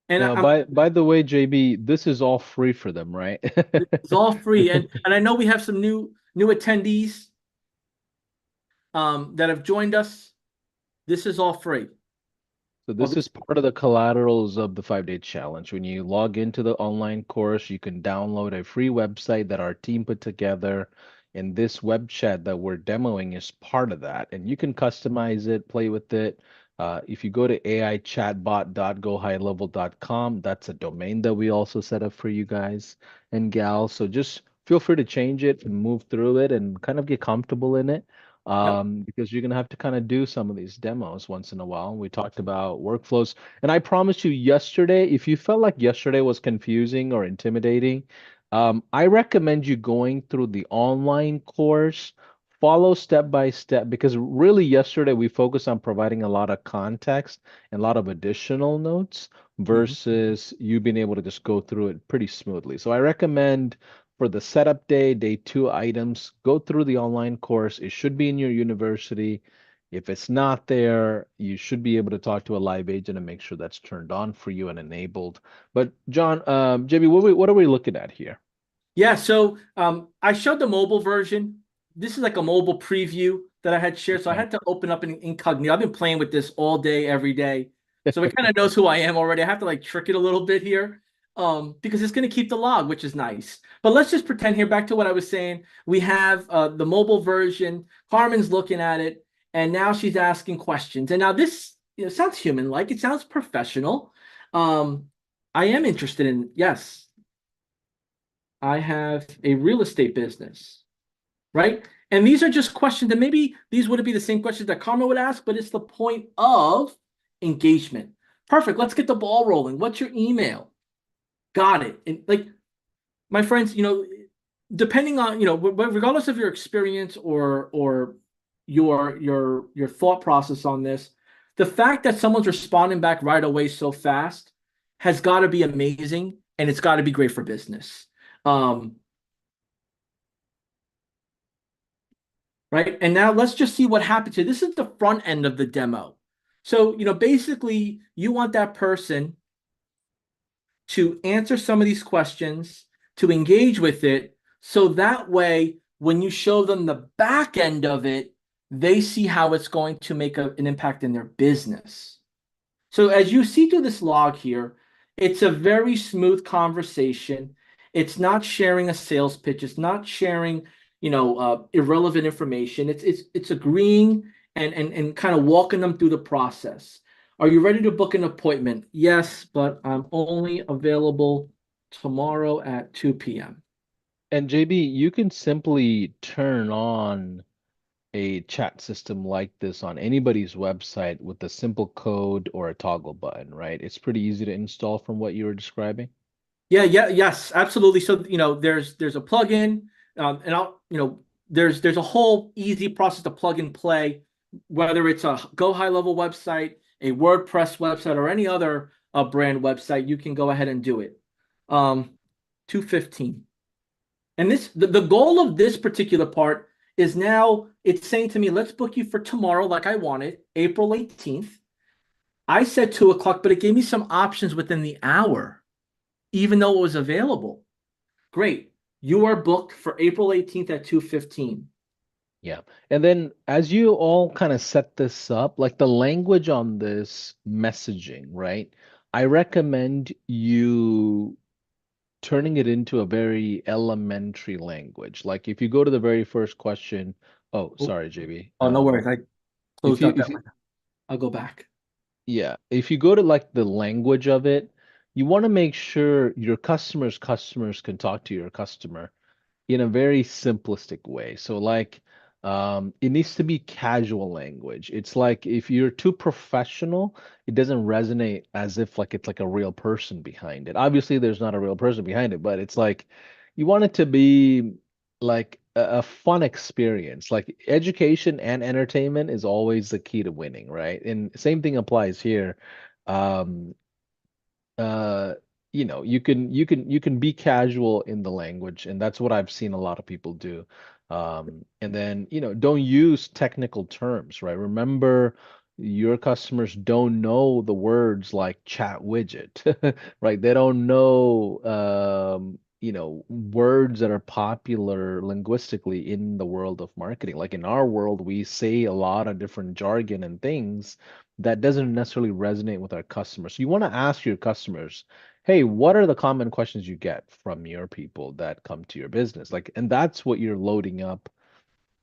And Now, by the way, JB, this is all free for them, right? it's all free. And I know we have some new attendees that have joined us. This is all free. So this is part of the collaterals of the 5-day challenge. When you log into the online course, you can download a free website that our team put together. And this web chat that we're demoing is part of that. And you can customize it, play with it. If you go to aichatbot.gohighlevel.com, that's a domain that we also set up for you guys and gals. So just feel free to change it and move through it and kind of get comfortable in it. Yep. Because you're gonna have to kind of do some of these demos once in a while. We talked about workflows, and I promised you yesterday, if you felt like yesterday was confusing or intimidating, I recommend you going through the online course, follow step by step, because really yesterday we focused on providing a lot of context and a lot of additional notes Mhm. versus you being able to just go through it pretty smoothly. So I recommend for the setup day 2 items, go through the online course. It should be in your university. If it's not there, you should be able to talk to a live agent and make sure that's turned on for you and enabled. But John, JB, what are we looking at here? Yeah, so I showed the mobile version. This is like a mobile preview that I had shared. So I Okay. had to open up an incognito. I've been playing with this all day, every day. So it kind of knows who I am already. I have to like trick it a little bit here because it's going to keep the log, which is nice. But let's just pretend here, back to what I was saying. We have the mobile version. Carmen's looking at it, and now she's asking questions. And now this sounds human-like. It sounds professional. I am interested in, yes, I have a real estate business, right? And these are just questions, and maybe these wouldn't be the same questions that Karma would ask, but it's the point of engagement. Perfect. Let's get the ball rolling. What's your email? Got it. And like my friends, depending on, regardless of your experience or your thought process on this, the fact that someone's responding back right away so fast has got to be amazing, and it's got to be great for business. Um, right? And now let's just see what happens here. This is the front end of the demo. So, basically you want that person to answer some of these questions, to engage with it, so that way when you show them the back end of it, they see how it's going to make an impact in their business. So as you see through this log here, it's a very smooth conversation. It's not sharing a sales pitch. It's not sharing, irrelevant information. It's agreeing and kind of walking them through the process. Are you ready to book an appointment? Yes, but I'm only available tomorrow at 2 p.m. And JB, you can simply turn on a chat system like this on anybody's website with a simple code or a toggle button, right? It's pretty easy to install from what you were describing. Yeah, yeah, yes, absolutely. So, there's a plugin, and there's a whole easy process to plug and play, whether it's a Go High Level website, a WordPress website, or any other brand website, you can go ahead and do it. 2:15. And the goal of this particular part is now it's saying to me, let's book you for tomorrow, like I wanted, April 18th. I said 2 o'clock, but it gave me some options within the hour, even though it was available. Great. You are booked for April 18th at 2:15. Yeah. And then as you all kind of set this up, like the language on this messaging, right? I recommend you turning it into a very elementary language. Like if you go to the very first question, oh, Oh, sorry, JB. oh, no worries. I If closed you out if that you window. I'll go back. Yeah, if you go to like the language of it, you want to make sure your customers can talk to your customer in a very simplistic way. So like it needs to be casual language. It's like if you're too professional, it doesn't resonate as if like it's like a real person behind it. Obviously, there's not a real person behind it, but it's like you want it to be like a fun experience. Like education and entertainment is always the key to winning, right? And same thing applies here. Um, uh you can be casual in the language, and that's what I've seen a lot of people do. And then don't use technical terms, right? Remember, your customers don't know the words like chat widget right? They don't know words that are popular linguistically in the world of marketing. Like in our world, we say a lot of different jargon and things that doesn't necessarily resonate with our customers. So you want to ask your customers, hey, what are the common questions you get from your people that come to your business? Like, and that's what you're loading up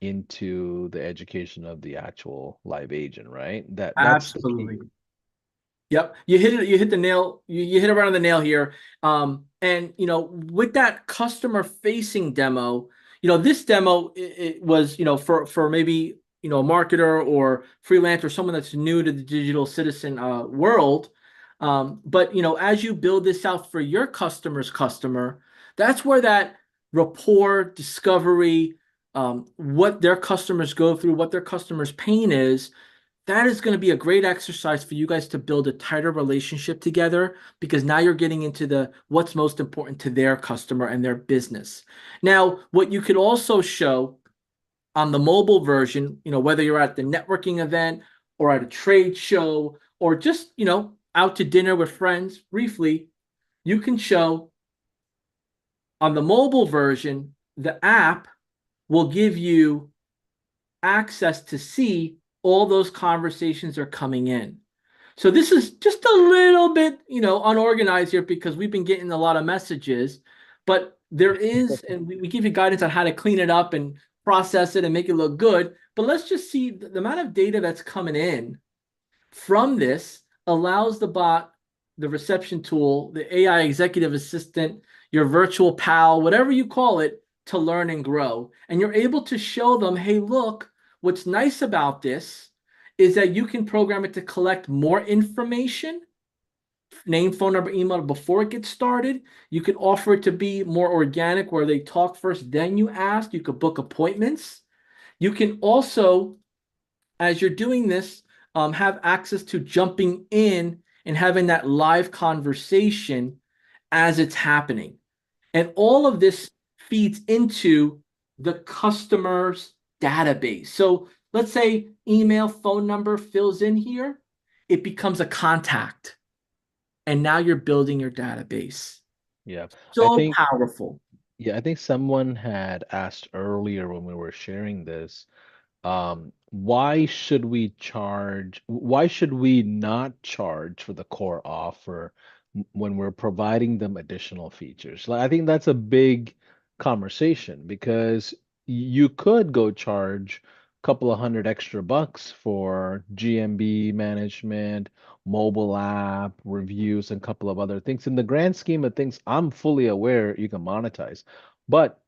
into the education of the actual live agent, right? That's the key. Absolutely. Yep, you hit it. You hit the nail. You hit it right on the nail here. And with that customer facing demo, this demo it was for maybe a marketer or freelancer, someone that's new to the digital citizen world. But as you build this out for your customer's customer, that's where that rapport, discovery, what their customers go through, what their customers' pain is, that is going to be a great exercise for you guys to build a tighter relationship together, because now you're getting into the what's most important to their customer and their business. Now, what you could also show on the mobile version, whether you're at the networking event or at a trade show or just, out to dinner with friends briefly, you can show on the mobile version, the app will give you access to see all those conversations are coming in. So this is just a little bit, unorganized here because we've been getting a lot of messages, but there is, and we give you guidance on how to clean it up and process it and make it look good. But let's just see the amount of data that's coming in from this allows the bot, the reception tool, the AI executive assistant, your virtual pal, whatever you call it, to learn and grow. And you're able to show them, hey, look, what's nice about this is that you can program it to collect more information, name, phone number, email, before it gets started. You can offer it to be more organic, where they talk first, then you ask. You could book appointments. You can also, as you're doing this, have access to jumping in and having that live conversation as it's happening. And all of this feeds into the customer's database. So let's say email, phone number fills in here, it becomes a contact. And now you're building your database. Yeah. I So think powerful. yeah, I think someone had asked earlier when we were sharing this, why should we not charge for the core offer when we're providing them additional features? Like, I think that's a big conversation because you could go charge a couple of hundred extra bucks for GMB management, mobile app reviews, and a couple of other things. In the grand scheme of things, I'm fully aware you can monetize. But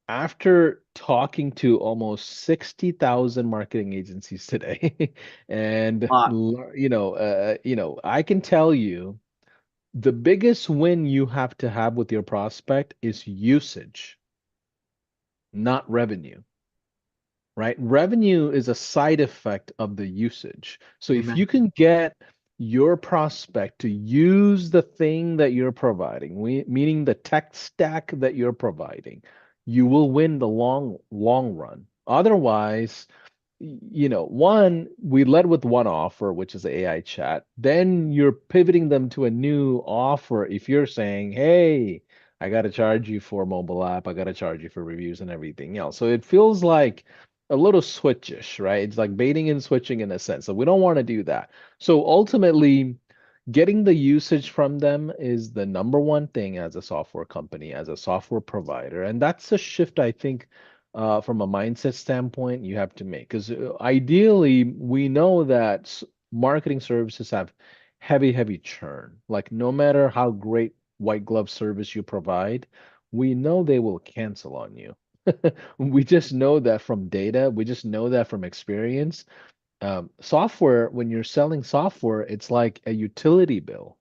after talking to almost 60,000 marketing agencies today, and Uh, I can tell you the biggest win you have to have with your prospect is usage, not revenue, right? Revenue is a side effect of the usage. So if Amen. you can get your prospect to use the thing that you're providing, meaning the tech stack that you're providing, you will win the long run. Otherwise, one, we led with one offer, which is the AI chat. Then you're pivoting them to a new offer. If you're saying, hey, I got to charge you for mobile app, I got to charge you for reviews and everything else. So it feels like a little switchish, right? It's like baiting and switching in a sense. So we don't want to do that. So ultimately, getting the usage from them is the number one thing as a software company, as a software provider. And that's a shift, I think, from a mindset standpoint, you have to make. Because ideally, we know that marketing services have heavy, heavy churn. Like, no matter how great white glove service you provide, we know they will cancel on you. We just know that from data, we just know that from experience. Software, when you're selling software, it's like a utility bill.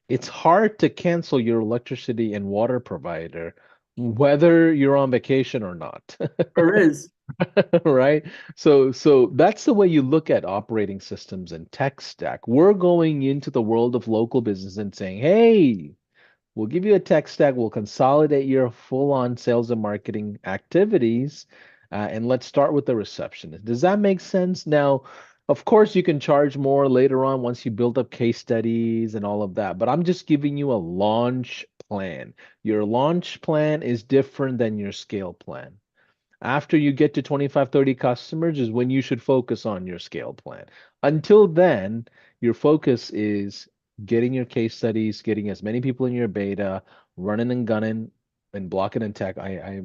It's hard to cancel your electricity and water provider, whether you're on vacation or not. There is. Right? So that's the way you look at operating systems and tech stack. We're going into the world of local business and saying, hey, we'll give you a tech stack. We'll consolidate your full-on sales and marketing activities, and let's start with the receptionist. Does that make sense? Now, of course, you can charge more later on once you build up case studies and all of that, but I'm just giving you a launch plan. Your launch plan is different than your scale plan. After you get to 25, 30 customers is when you should focus on your scale plan. Until then, your focus is getting your case studies, getting as many people in your beta, running and gunning and blocking and tech. I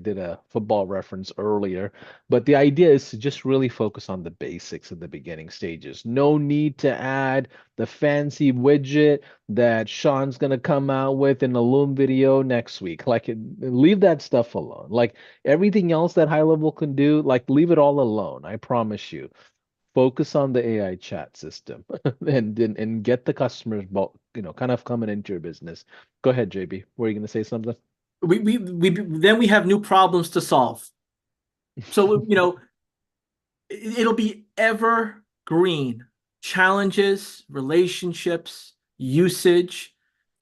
did a football reference earlier, but the idea is to just really focus on the basics at the beginning stages. No need to add the fancy widget that Sean's gonna come out with in a Loom video next week. Like, leave that stuff alone. Like everything else that high level can do, like leave it all alone. I promise you. Focus on the AI chat system and get the customers, kind of coming into your business. Go ahead, JB. Were you going to say something? We then we have new problems to solve. So, it'll be evergreen. Challenges, relationships, usage,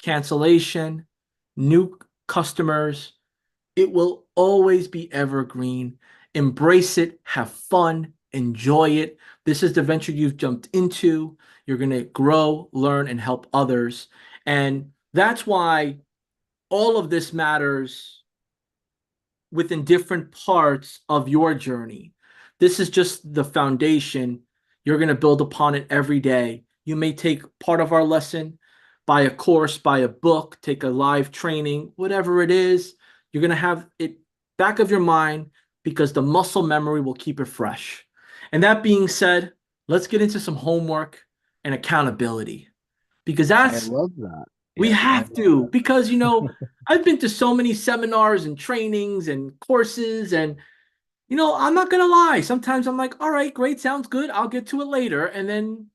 cancellation, new customers. It will always be evergreen. Embrace it, have fun, enjoy it. This is the venture you've jumped into. You're going to grow, learn, and help others. And that's why all of this matters within different parts of your journey. This is just the foundation. You're going to build upon it every day. You may take part of our lesson, buy a course, buy a book, take a live training, whatever it is. You're going to have it back of your mind because the muscle memory will keep it fresh. And that being said, let's get into some homework and accountability because I that's love that. we Yeah, I have love to that. because I've been to so many seminars and trainings and courses and I'm not gonna lie. Sometimes I'm like, all right, great, sounds good. I'll get to it later. And then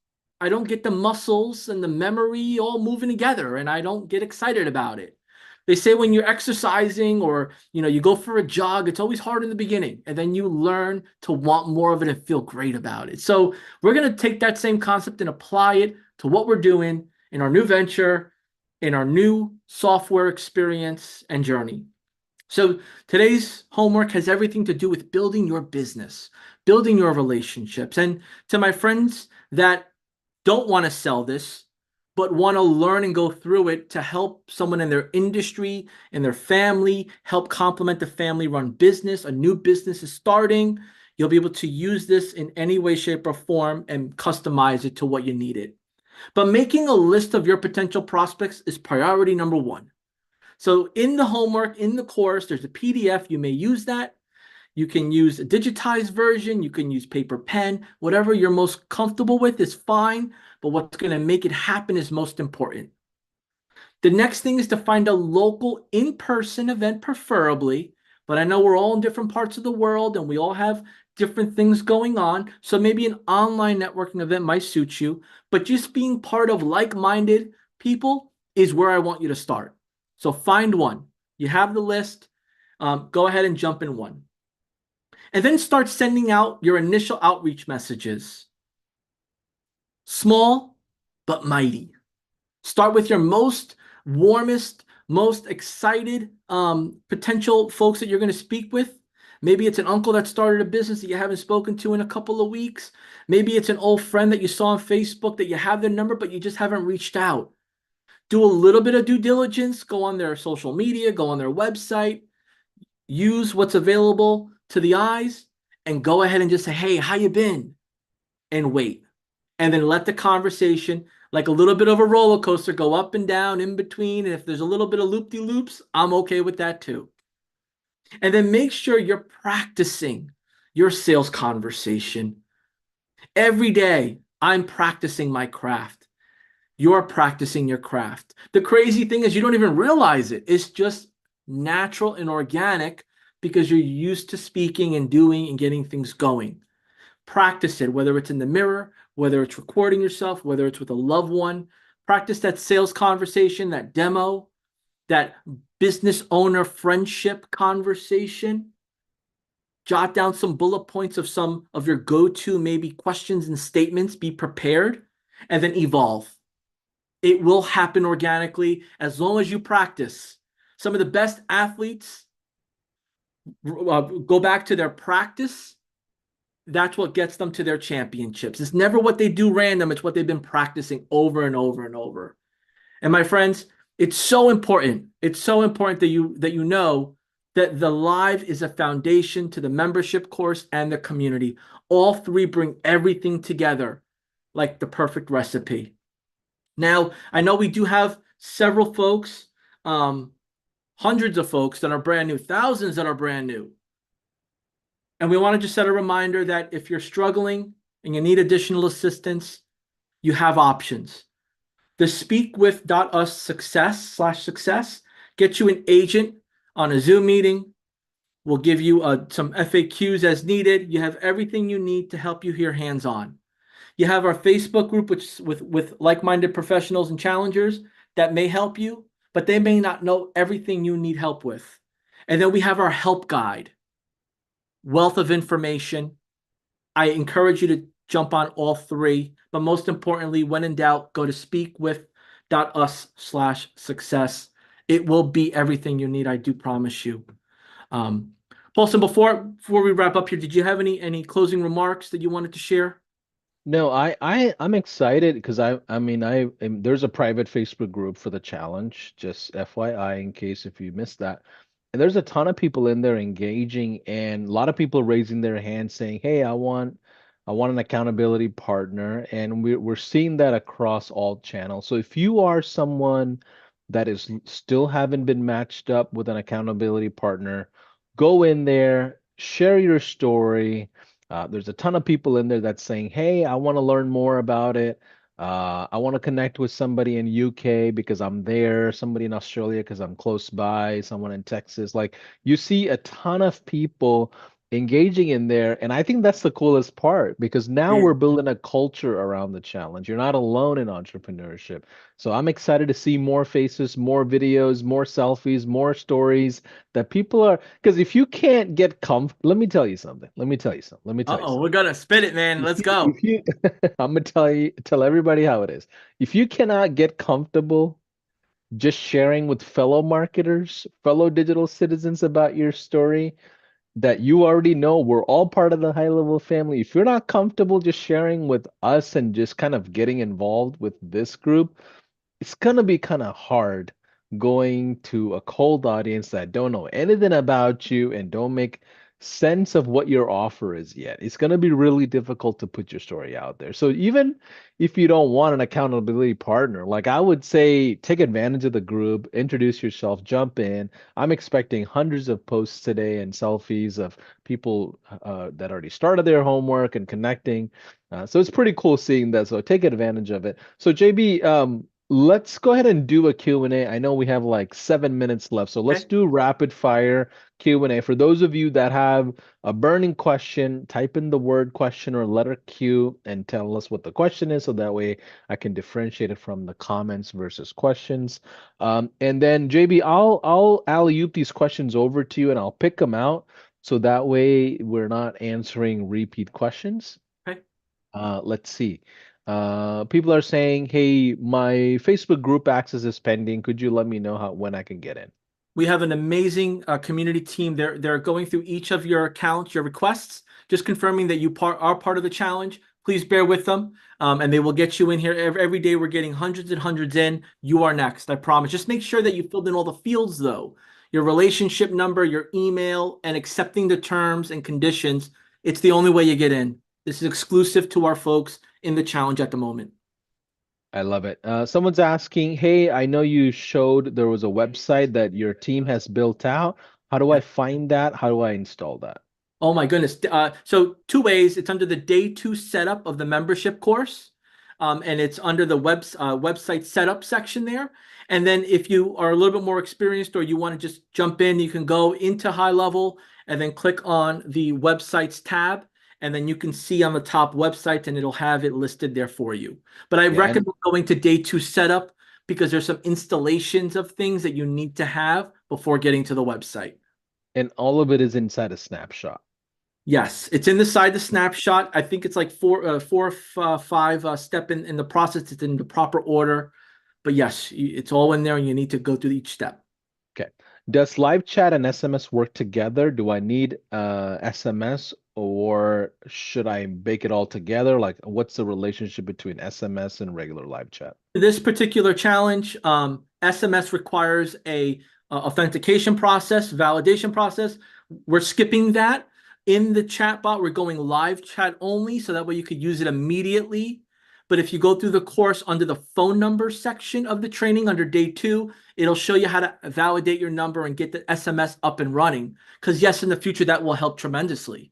I don't get the muscles and the memory all moving together and I don't get excited about it. They say when you're exercising or you go for a jog, it's always hard in the beginning, and then you learn to want more of it and feel great about it. So we're gonna take that same concept and apply it to what we're doing in our new venture, in our new software experience and journey. So today's homework has everything to do with building your business, building your relationships. And to my friends that don't want to sell this, but want to learn and go through it to help someone in their industry, in their family, help complement the family run business, a new business is starting, you'll be able to use this in any way, shape, or form and customize it to what you need it. But making a list of your potential prospects is priority number one. So in the homework, in the course, there's a PDF. You may use that. You can use a digitized version. You can use paper pen. Whatever you're most comfortable with is fine. But what's going to make it happen is most important. The next thing is to find a local in-person event, preferably. But I know we're all in different parts of the world and we all have different things going on. So maybe an online networking event might suit you. But just being part of like-minded people is where I want you to start. So find one. You have the list. Go ahead and jump in one. And then start sending out your initial outreach messages. Small, but mighty. Start with your most warmest, most excited potential folks that you're going to speak with. Maybe it's an uncle that started a business that you haven't spoken to in a couple of weeks. Maybe it's an old friend that you saw on Facebook that you have their number, but you just haven't reached out. Do a little bit of due diligence, go on their social media, go on their website, use what's available to the eyes, and go ahead and just say, hey, how you been? And wait. And then let the conversation, like a little bit of a roller coaster, go up and down in between. And if there's a little bit of loop-de-loops, I'm okay with that too. And then make sure you're practicing your sales conversation. Every day, I'm practicing my craft. You're practicing your craft. The crazy thing is, you don't even realize it. It's just natural and organic because you're used to speaking and doing and getting things going. Practice it, whether it's in the mirror, whether it's recording yourself, whether it's with a loved one. Practice that sales conversation, that demo, that business owner friendship conversation. Jot down some bullet points of some of your go-to maybe questions and statements. Be prepared and then evolve. It will happen organically as long as you practice. Some of the best athletes go back to their practice. That's what gets them to their championships. It's never what they do random. It's what they've been practicing over and over and over. And my friends, it's so important. It's so important that you know that the live is a foundation to the membership course and the community. All three bring everything together like the perfect recipe. Now, I know we do have several folks, hundreds of folks that are brand new, thousands that are brand new. And we want to just set a reminder that if you're struggling and you need additional assistance, you have options. The speakwith.us success/success gets you an agent on a Zoom meeting. We'll give you some FAQs as needed. You have everything you need to help you here hands-on. You have our Facebook group, which with like-minded professionals and challengers that may help you, but they may not know everything you need help with. And then we have our help guide, wealth of information. I encourage you to jump on all three, but most importantly, when in doubt, go to speakwith.us/success. It will be everything you need, I do promise you. Paulson, before we wrap up here, did you have any closing remarks that you wanted to share? No, I'm excited because I mean there's a private Facebook group for the challenge, just FYI in case if you missed that. And there's a ton of people in there engaging and a lot of people raising their hands saying, "Hey, I want an accountability partner." And we're seeing that across all channels. So if you are someone that is still haven't been matched up with an accountability partner, go in there, share your story. There's a ton of people in there that's saying, "Hey, I want to learn more about it. I want to connect with somebody in UK because I'm there, somebody in Australia because I'm close by, someone in Texas." Like you see a ton of people engaging in there, and I think that's the coolest part because now Yeah. we're building a culture around the challenge. You're not alone in entrepreneurship. So I'm excited to see more faces, more videos, more selfies, more stories that people are because if you can't get let me tell you something. Let me tell you something. Let me tell you Uh-oh, something. we're gonna spit it, man. If Let's you, go. if you, I'm gonna tell everybody how it is. If you cannot get comfortable just sharing with fellow marketers, fellow digital citizens about your story that you already know, we're all part of the high level family. If you're not comfortable just sharing with us and just kind of getting involved with this group, it's gonna be kind of hard going to a cold audience that don't know anything about you and don't make sense of what your offer is yet. It's gonna be really difficult to put your story out there. So even if you don't want an accountability partner, like I would say, take advantage of the group, introduce yourself, jump in. I'm expecting hundreds of posts today and selfies of people that already started their homework and connecting. So it's pretty cool seeing that. So take advantage of it. So JB, let's go ahead and do a Q&A. I know we have like 7 minutes left, so let's Okay. do rapid fire Q&A. For those of you that have a burning question, type in the word question or letter Q and tell us what the question is, so that way I can differentiate it from the comments versus questions. And then JB, I'll alley-oop these questions over to you and I'll pick them out, so that way we're not answering repeat questions. Okay. Let's see. People are saying, "Hey, my Facebook group access is pending. Could you let me know when I can get in?" We have an amazing community team. They're going through each of your accounts, your requests, just confirming that you are part of the challenge. Please bear with them, and they will get you in here every day. We're getting hundreds and hundreds in. You are next, I promise. Just make sure that you filled in all the fields, though. Your relationship number, your email, and accepting the terms and conditions. It's the only way you get in. This is exclusive to our folks in the challenge at the moment. I love it. Someone's asking, hey, I know you showed there was a website that your team has built out. How do I find that? How do I install that? Oh my goodness. So two ways. It's under the day two setup of the membership course. And it's under the website setup section there. And then if you are a little bit more experienced or you want to just jump in, you can go into high level and then click on the websites tab. And then you can see on the top website and it'll have it listed there for you. But I Yeah, recommend going to day two setup because there's some installations of things that you need to have before getting to the website. and all of it is inside a snapshot. Yes, it's in the snapshot. I think it's like four or five step in the process. It's in the proper order, but yes, it's all in there, and you need to go through each step. Okay. Does live chat and SMS work together? Do I need SMS or should I bake it all together? Like, what's the relationship between SMS and regular live chat? This particular challenge, SMS requires a authentication process, validation process. We're skipping that. In the chat bot, we're going live chat only, so that way you could use it immediately. But if you go through the course under the phone number section of the training under day two, it'll show you how to validate your number and get the SMS up and running. Because yes, in the future, that will help tremendously.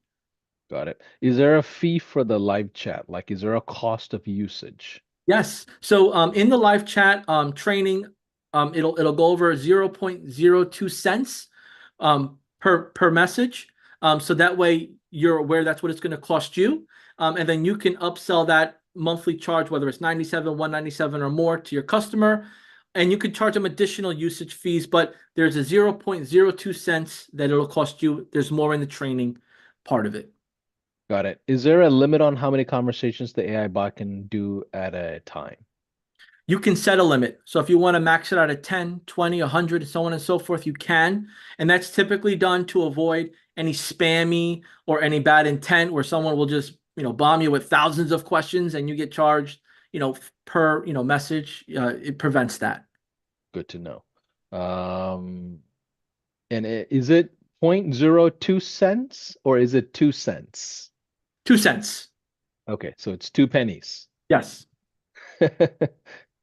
Got it. Is there a fee for the live chat? Like, is there a cost of usage? Yes. So in the live chat training, it'll go over 0.02 cents per message. So that way you're aware that's what it's going to cost you. And then you can upsell that monthly charge, whether it's 97, 197 or more to your customer. And you can charge them additional usage fees, but there's a 0.02 cents that it'll cost you. There's more in the training part of it. Got it. Is there a limit on how many conversations the AI bot can do at a time? You can set a limit. So if you want to max it out at 10, 20, 100, and so on and so forth, you can. And that's typically done to avoid any spammy or any bad intent where someone will just, bomb you with thousands of questions and you get charged, per, message. It prevents that. Good to know. And is it 0.02 cents or is it 2 cents? 2 cents. Okay, so it's 2 pennies. Yes.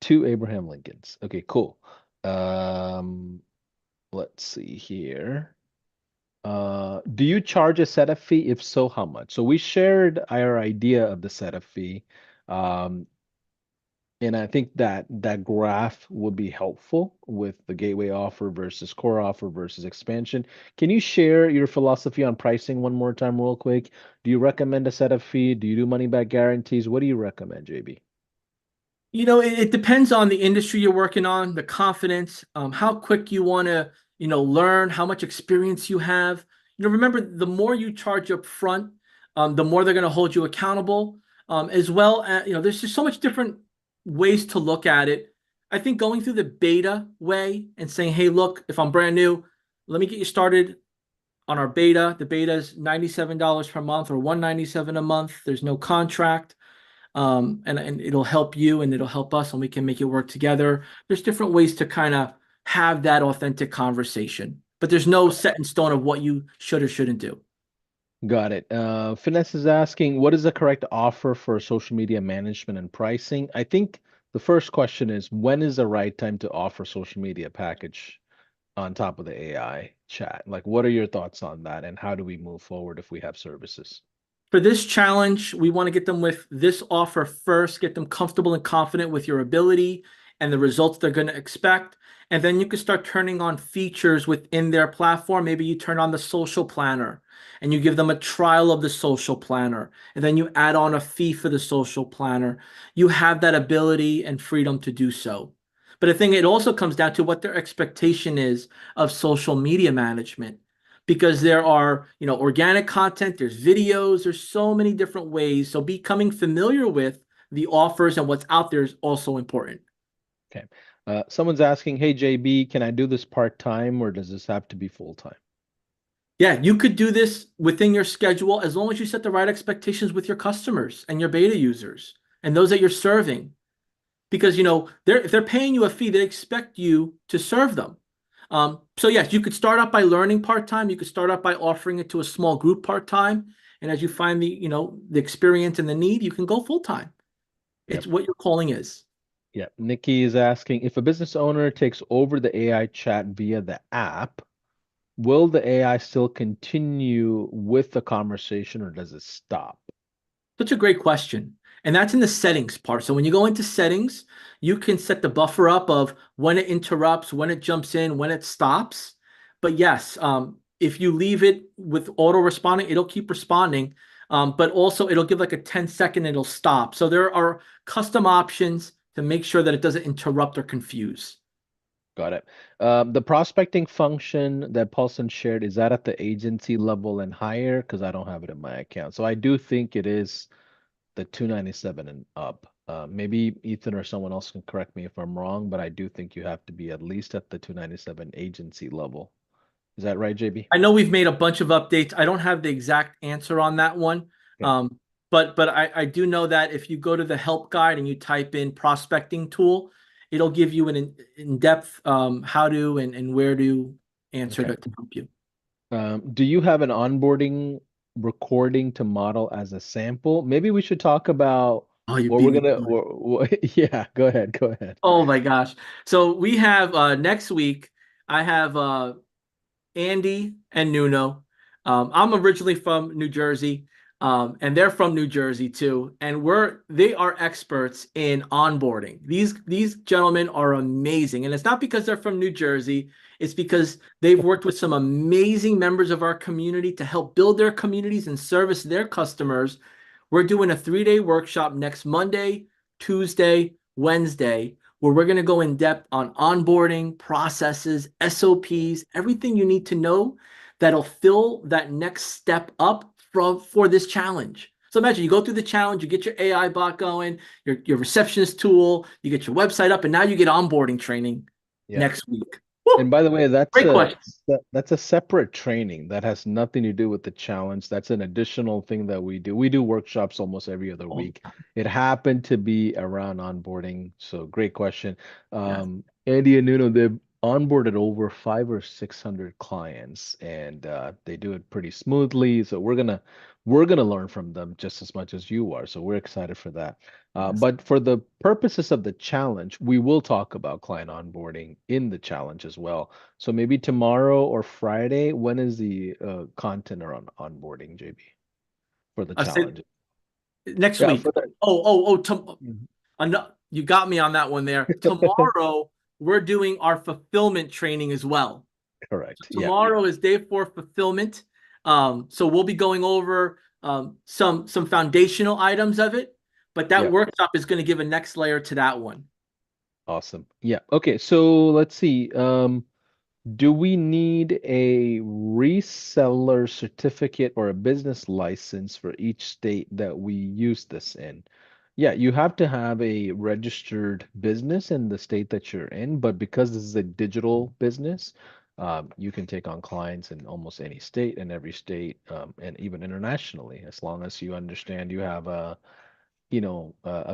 2 Abraham Lincolns. Okay, cool. Let's see here. Do you charge a setup fee? If so, how much? So we shared our idea of the setup fee. And I think that graph would be helpful with the gateway offer versus core offer versus expansion. Can you share your philosophy on pricing one more time real quick? Do you recommend a setup fee? Do you do money back guarantees? What do you recommend, JB? It depends on the industry you're working on, the confidence, how quick you want to, learn, how much experience you have. Remember, the more you charge up front, the more they're going to hold you accountable. As well as, there's just so much different ways to look at it. I think going through the beta way and saying, hey, look, if I'm brand new, let me get you started on our beta. The beta is $97 per month or $197 a month. There's no contract. And it'll help you and it'll help us and we can make it work together. There's different ways to kind of have that authentic conversation, but there's no set in stone of what you should or shouldn't do. Got it. Finesse is asking, what is the correct offer for social media management and pricing? I think the first question is, when is the right time to offer social media package on top of the AI chat? Like, what are your thoughts on that? And how do we move forward if we have services? For this challenge, we want to get them with this offer first, get them comfortable and confident with your ability and the results they're going to expect. And then you can start turning on features within their platform. Maybe you turn on the social planner and you give them a trial of the social planner. And then you add on a fee for the social planner. You have that ability and freedom to do so. But I think it also comes down to what their expectation is of social media management because there are, organic content, there's videos, there's so many different ways. So becoming familiar with the offers and what's out there is also important. Okay. Someone's asking, hey, JB, can I do this part-time or does this have to be full-time? Yeah, you could do this within your schedule as long as you set the right expectations with your customers and your beta users and those that you're serving. Because if they're paying you a fee, they expect you to serve them. So yes, you could start out by learning part-time. You could start out by offering it to a small group part-time. And as you find the experience and the need, you can go full-time. Yep. It's what your calling is. Yep. Nikki is asking, if a business owner takes over the AI chat via the app, will the AI still continue with the conversation or does it stop? Such a great question. And that's in the settings part. So when you go into settings, you can set the buffer up of when it interrupts, when it jumps in, when it stops. But yes, if you leave it with auto responding, it'll keep responding. But also it'll give like a 10-second, it'll stop. So there are custom options to make sure that it doesn't interrupt or confuse. Got it. The prospecting function that Paulson shared, is that at the agency level and higher? Because I don't have it in my account. So I do think it is the 297 and up. Maybe Ethan or someone else can correct me if I'm wrong, but I do think you have to be at least at the 297 agency level. Is that right, JB? I know we've made a bunch of updates. I don't have the exact answer on that one. Okay. But I do know that if you go to the help guide and you type in prospecting tool, it'll give you an in-depth how to and where to answer Okay. that to help you. Do you have an onboarding recording to model as a sample? Maybe we should talk about Oh, you what beat we're me gonna. to it. Yeah, go ahead. Go ahead. Oh my gosh. So we have next week, I have Andy and Nuno. I'm originally from New Jersey, and they're from New Jersey too. And they are experts in onboarding. These gentlemen are amazing, and it's not because they're from New Jersey. It's because they've worked with some amazing members of our community to help build their communities and service their customers. We're doing a 3-day workshop next Monday, Tuesday, Wednesday, where we're going to go in depth on onboarding, processes, SOPs, everything you need to know that'll fill that next step up for this challenge. So imagine you go through the challenge, you get your AI bot going, your receptionist tool, you get your website up, and now you get onboarding training Yeah. next week. And Woo! by the way, Great question. that's a separate training that has nothing to do with the challenge. That's an additional thing that we do. We do workshops almost every other All week. the time. It happened to be around onboarding. So great question. Yes. Andy and Nuno, they've onboarded over 500 or 600 clients and they do it pretty smoothly. So we're gonna learn from them just as much as you are. So we're excited for that. Yes. But for the purposes of the challenge, we will talk about client onboarding in the challenge as well. So maybe tomorrow or Friday, when is the content around onboarding, JB, for the I said challenge? next Yeah, week. for the Mhm. You got me on that one there. Tomorrow, we're doing our fulfillment training as well. Correct. Yeah. Tomorrow is day 4 fulfillment. So we'll be going over some foundational items of it, but that Yeah. workshop is going to give a next layer to that one. Awesome. Yeah. Okay. So let's see. Do we need a reseller certificate or a business license for each state that we use this in? Yeah, you have to have a registered business in the state that you're in, but because this is a digital business, you can take on clients in almost any state and every state, and even internationally, as long as you understand you have a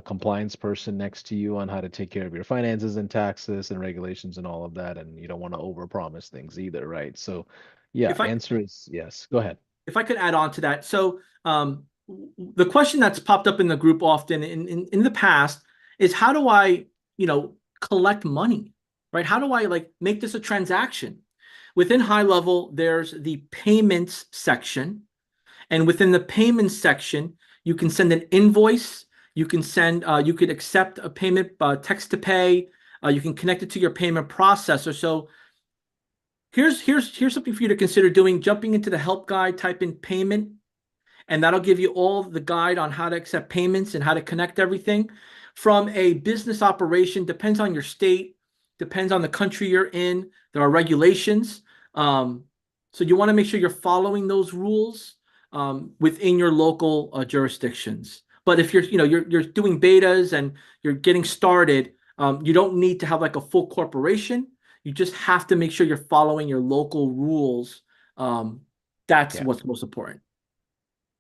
compliance person next to you on how to take care of your finances and taxes and regulations and all of that, and you don't want to overpromise things either, right? So, yeah, If I answer is yes. Go ahead. if I could add on to that, so the question that's popped up in the group often in the past is how do I collect money, right? How do I like make this a transaction? Within high level, there's the payments section. And within the payments section, you can send an invoice. You could accept a payment, text to pay. You can connect it to your payment processor. So here's something for you to consider doing. Jumping into the help guide, type in payment, and that'll give you all the guide on how to accept payments and how to connect everything. From a business operation, depends on your state, depends on the country you're in. There are regulations. So you want to make sure you're following those rules within your local jurisdictions. But if you're doing betas and you're getting started, You don't need to have like a full corporation. You just have to make sure you're following your local rules. Um, that's Yeah. what's most important.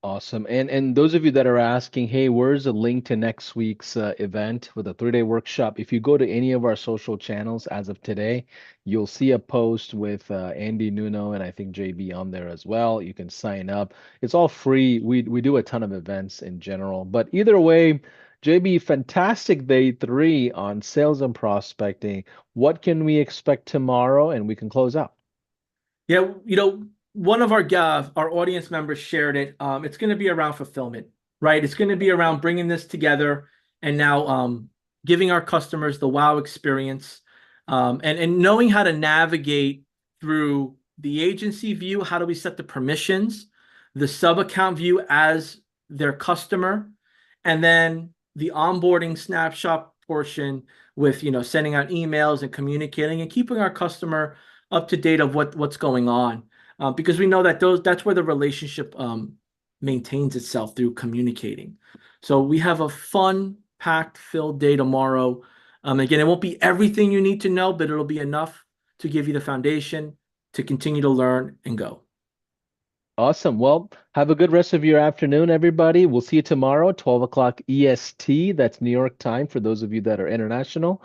Awesome. And those of you that are asking, hey, where's the link to next week's event with a 3-day workshop? If you go to any of our social channels as of today, you'll see a post with Andy Nuno and I think JB on there as well. You can sign up. It's all free. We do a ton of events in general, but either way, JB, fantastic day 3 on sales and prospecting. What can we expect tomorrow? And we can close out. Yeah, one of our audience members shared it. It's going to be around fulfillment, right? It's going to be around bringing this together and now giving our customers the wow experience, and knowing how to navigate through the agency view. How do we set the permissions, the sub account view as their customer, and then the onboarding snapshot portion with sending out emails and communicating and keeping our customer up to date of what's going on, because we know that that's where the relationship maintains itself through communicating. So we have a fun packed filled day tomorrow. Again, it won't be everything you need to know, but it'll be enough to give you the foundation to continue to learn and go. Awesome. Well, have a good rest of your afternoon, everybody. We'll see you tomorrow, 12 o'clock EST. That's New York time for those of you that are international.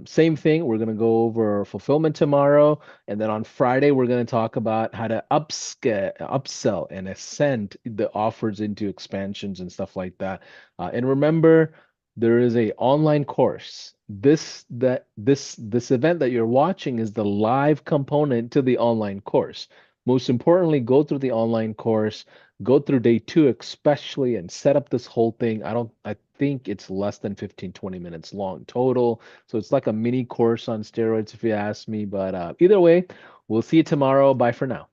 Same thing. We're going to go over fulfillment tomorrow. And then on Friday, we're going to talk about how to upsell and ascend the offers into expansions and stuff like that. And remember, there is a online course. This event that you're watching is the live component to the online course. Most importantly, go through the online course, go through day 2 especially, and set up this whole thing. I think it's less than 15, 20 minutes long total. So it's like a mini course on steroids, if you ask me. But either way, we'll see you tomorrow. Bye for now.